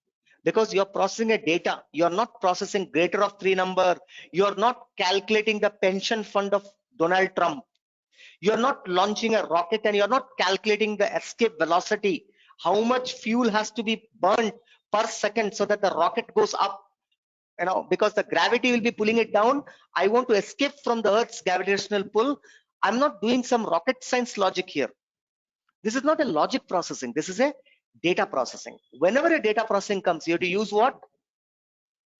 S3: Because you're processing a data, you're not processing greater of 3 number, you're not calculating the pension fund of Donald Trump, you're not launching a rocket, and you're not calculating the escape velocity, how much fuel has to be burned per second so that the rocket goes up, you know, because the gravity will be pulling it down. I want to escape from the Earth's gravitational pull. I'm not doing some rocket science logic here. This is not a logic processing, this is a data processing. Whenever a data processing comes, you have to use what?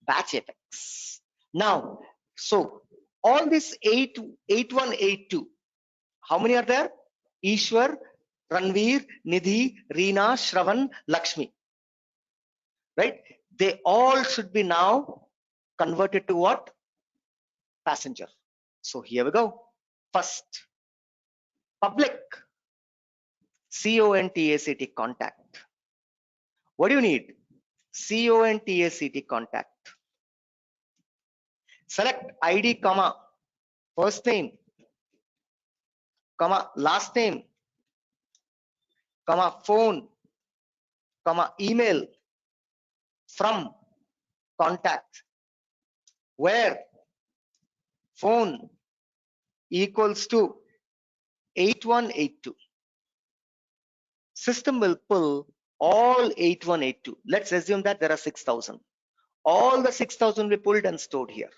S3: Batch Apex. Now, so all this 8182, how many are there? Ishwar, Ranveer, Nidhi, Reena, Shravan, Lakshmi. Right? They all should be now converted to what? Passenger. So here we go. First, public. CONTACT, contact. What do you need? CONTACT, contact. Select ID, comma, first name, comma, last name, comma, phone, comma, email, from, contact, where, phone equals to 8182. System will pull all 8182. Let's assume that there are 6,000. All the 6,000 will be pulled and stored here.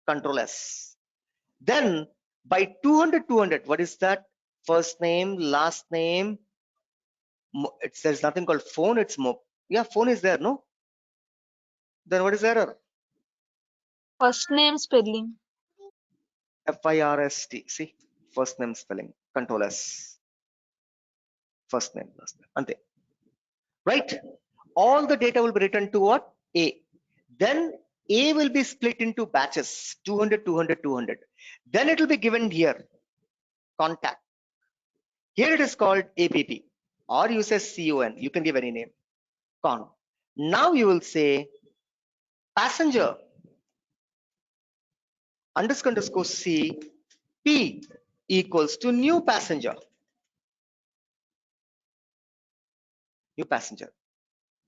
S3: Control S. Then by 200, what is that? First name, last name. There's nothing called phone. It's more. Yeah, phone is there, no? Then what is error?
S4: First name spelling.
S3: FIRST. See, first name spelling. Control S. First name, last name. Ante. Right? All the data will be written to what? A. Then A will be split into batches, 200, 200, 200. Then it will be given here, contact. Here it is called APP, or you say CON. You can give any name. Con. Now you will say passenger __ C P equals to new passenger. New passenger.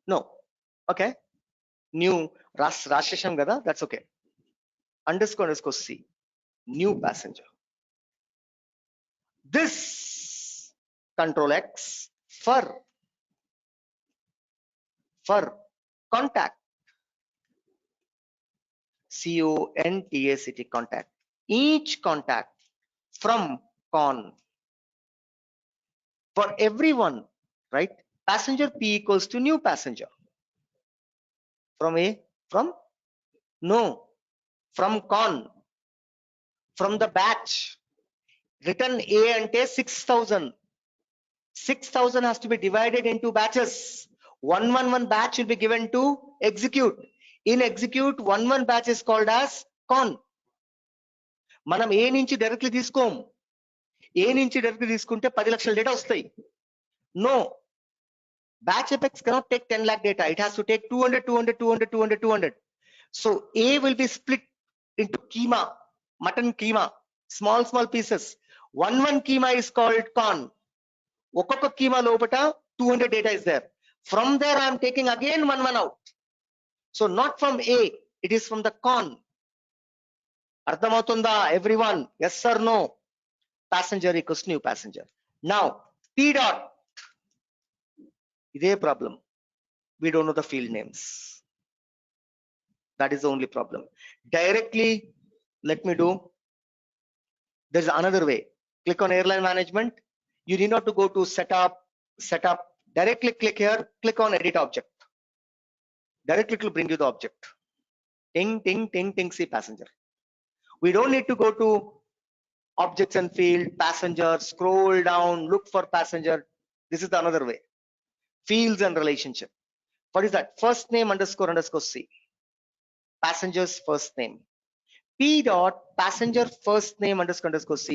S3: No. Okay. New Rashesham Gada. That's okay. __ C. New passenger. This control X for contact. CONTACT, contact. Each contact from con. For everyone, right? Passenger P equals to new passenger. From A, from? No, from con, from the batch. Return A ante 6,000. 6,000 has to be divided into batches. 111 batch will be given to execute. In execute, 11 batch is called as con. మనం A నుంచి directly తీసుకోం. A నుంచి directly తీసుకుంటే 10 లక్షల data వస్తాయి. No. Batch Apex cannot take 10 lakh data. It has to take 200, 200, 200, 200, 200. So A will be split into keema, mutton keema, small pieces. 11 keema is called con. ఒక్కొక్క keema లోపట 200 data is there. From there I am taking again 11 out. So not from A, it is from the con. అర్థమవుతుందా everyone? Yes or no? Passenger equals new passenger. Now P dot. ఇదే problem. We don't know the field names. That is the only problem. Directly, let me do. There's another way. Click on airline management. You need not to go to setup. Directly click here. Click on edit object. Directly it will bring you the object. Ting, ting, ting, ting, see passenger. We don't need to go to objects and field, passenger, scroll down, look for passenger. This is the another way. Fields and relationship. What is that? First name __ C. Passenger's first name. P dot passenger first name __ C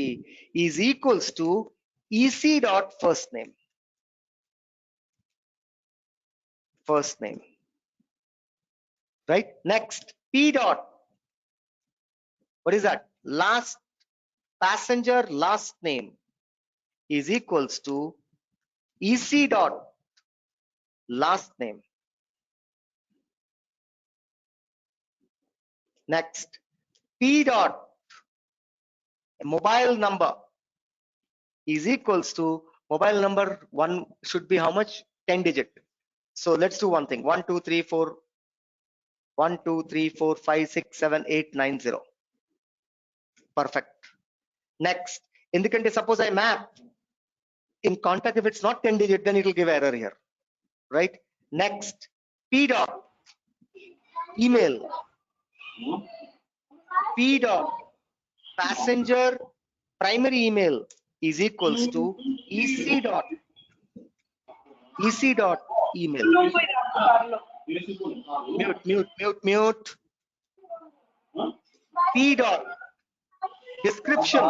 S3: is equals to EC dot first name. First name. Right? Next, P dot. What is that? Last passenger last name is equals to EC dot last name. Next, P dot mobile number is equals to mobile number one should be how much? 10 digit. So let's do one thing. 1 2 3 4 1 2 3 4 5 6 7 8 9 0. Perfect. Next, ఎందుకంటే suppose I map in contact, if it's not 10 digit, then it will give error here, right? Next, P dot email. P dot passenger primary email is equals to EC dot email. Mute. P dot description.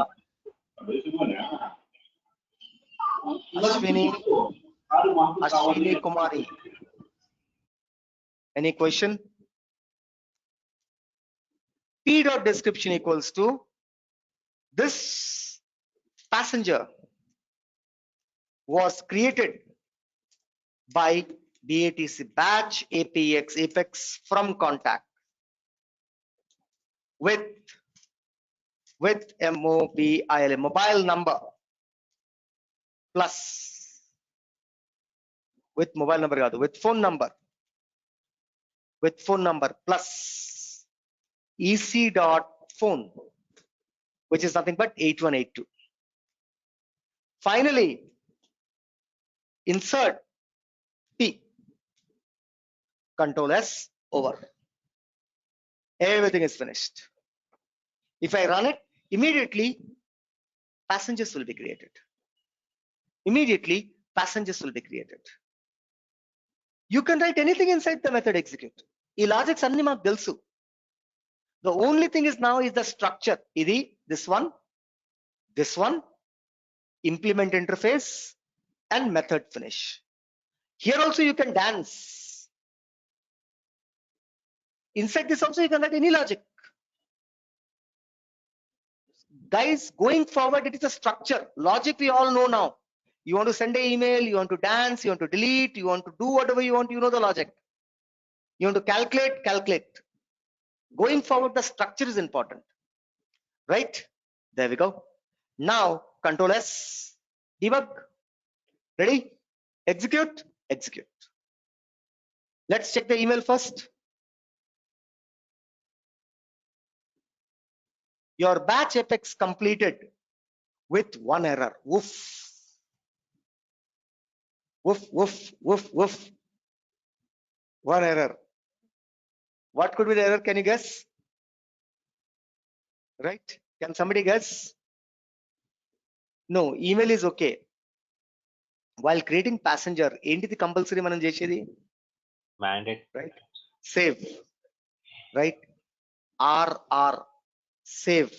S3: Ashwini Kumari. Any question? P dot description equals to this passenger was created by BATC batch Apex from contact with MOBIL mobile number plus with mobile number with phone number plus EC dot phone, which is nothing but 8182. Finally, insert P, Control S, over. Everything is finished. If I run it, immediately passengers will be created. You can write anything inside the method execute. ఈ logics అన్ని మాకు తెలుసు. The only thing is now is the structure. This one, implement interface and method finish. Here also you can dance. Inside this also you can write any logic. Guys, going forward, it is a structure. Logic we all know now. You want to send an email, you want to dance, you want to delete, you want to do whatever you want, you know the logic. You want to calculate. Going forward, the structure is important, right? There we go. Now Control S, debug. Ready? Execute. Let's check the email first. Your batch Apex completed with one error. Woof. Woof, woof, woof, woof. One error. What could be the error? Can you guess? Right? Can somebody guess? No, email is okay. While creating passenger, ఏంటిది compulsory మనం చేసేది?
S6: Mandate.
S3: Right? Save. Right? RR. Save.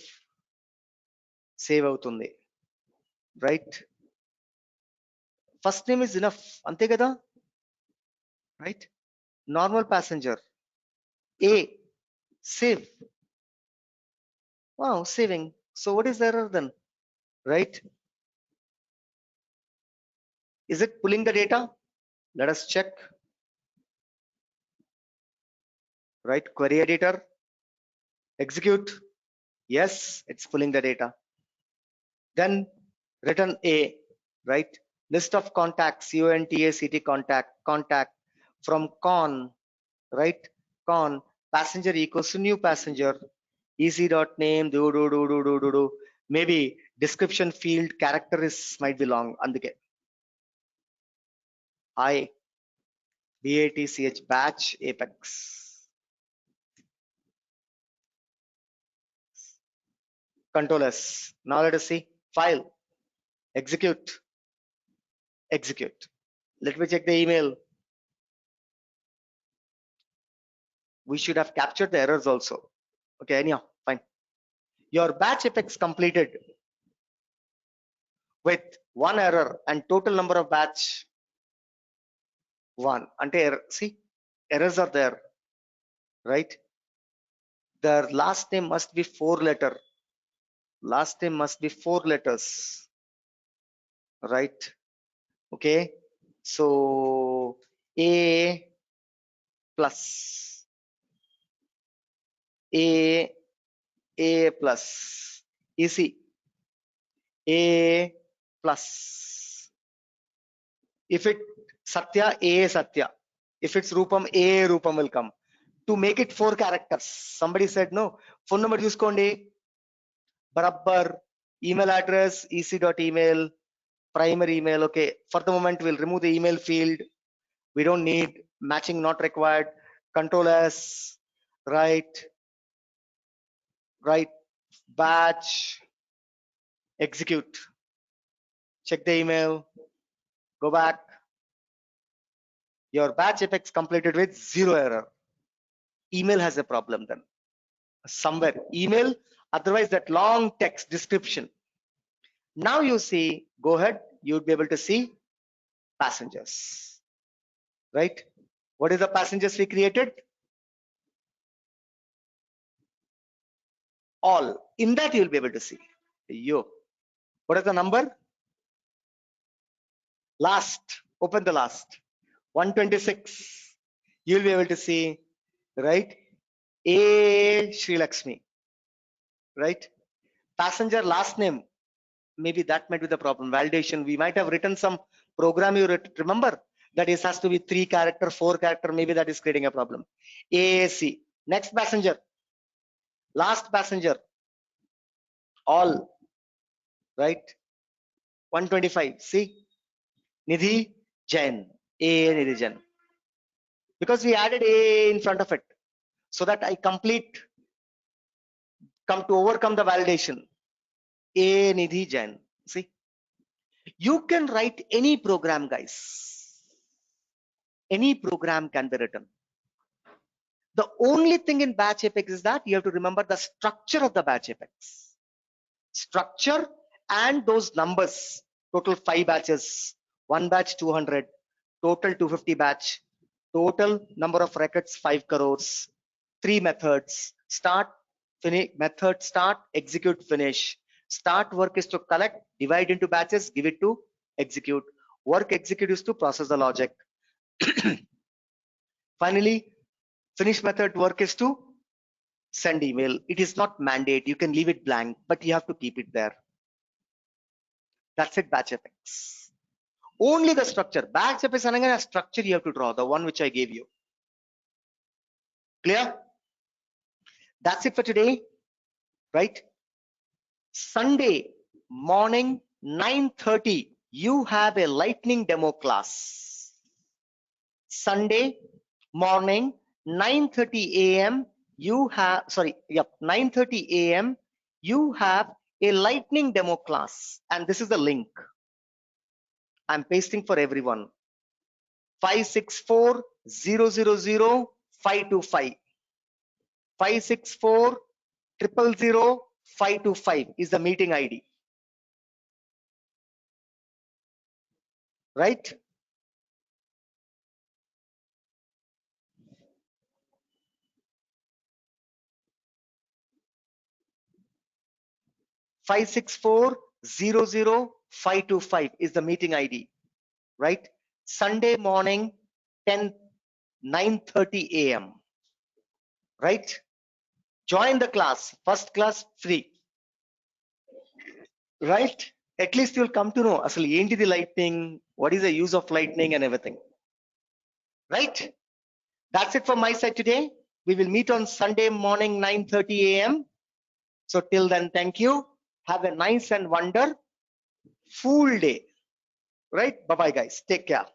S3: Save అవుతుంది. Right? First name is enough. అంతే కదా? Right? Normal passenger. A. Save. Wow, saving. So what is the error then? Right? Is it pulling the data? Let us check. Right? Query editor. Execute. Yes, it's pulling the data. Then return A. Right? List of contacts, CONTACT contact from con. Right? Con passenger equals to new passenger. EC.name do. Maybe description field character is might be long. అందుకే BATCH batch apex. Control S. Now let us see file. Execute. Execute. Let me check the email. We should have captured the errors also. Okay, anyhow, fine. Your batch apex completed with one error and total number of batch 1. Ante see, errors are there, right? Their last name must be 4 letter. Last name must be 4 letters, right? Okay, so A plus A plus EC A plus. If it Satya, A Satya. If it's Rupam, A Rupam will come. To make it 4 characters, somebody said no, phone number chuskondi barabbar, email address ec.email, primary email. Okay, for the moment we'll remove the email field. We don't need matching, not required. Control S. Right, batch, execute, check the email, go back. Your batch apex completed with 0 error. Email has a problem then somewhere. Email, otherwise that long text description. Now you see, go ahead, you'd be able to see passengers, right? What is the passengers we created? All. In that you'll be able to see. What is the number? Last. Open the last. 126. You'll be able to see, right? A Sri Lakshmi, right? Passenger last name. Maybe that might be the problem. Validation. We might have written some program. You remember that it has to be 3 character, 4 character. Maybe that is creating a problem. AAC. Next passenger. Last passenger. All. Right? 125. See? Nidhi Jain. A Nidhi Jain. Because we added A in front of it, so that I come to overcome the validation. A Nidhi Jain. See? You can write any program, guys. Any program can be written. The only thing in batch apex is that you have to remember the structure of the batch apex. Structure and those numbers. Total 5 batches. 1 batch 200. Total 250 batch. Total number of records 5 crores. 3 methods. Start, finish, method start, execute, finish. Start work is to collect, divide into batches, give it to execute. Work execute is to process the logic. Finally, finish method work is to send email. It is not mandate. You can leave it blank, but you have to keep it there. That's it, batch apex. Only the structure. Batch apex ananga structure you have to draw, the one which I gave you. Clear? That's it for today, right? Sunday morning 9:30 you have a lightning demo class. Sunday morning, 9:30 a.m. you have, 9:30 a.m. you have a lightning demo class, and this is the link. I'm pasting for everyone. 564-000-525. 564-000-525 is the meeting ID. Right? Five 564-000-525 is the meeting ID. Right? Sunday morning, 9:30 a.m. Right? Join the class. First class free. Right? At least you'll come to know asli enti the lightning, what is the use of lightning and everything. Right? That's it from my side today. We will meet on Sunday morning 9:30 a.m. So till then, thank you. Have a nice and wonderful day. Right? Bye bye guys. Take care.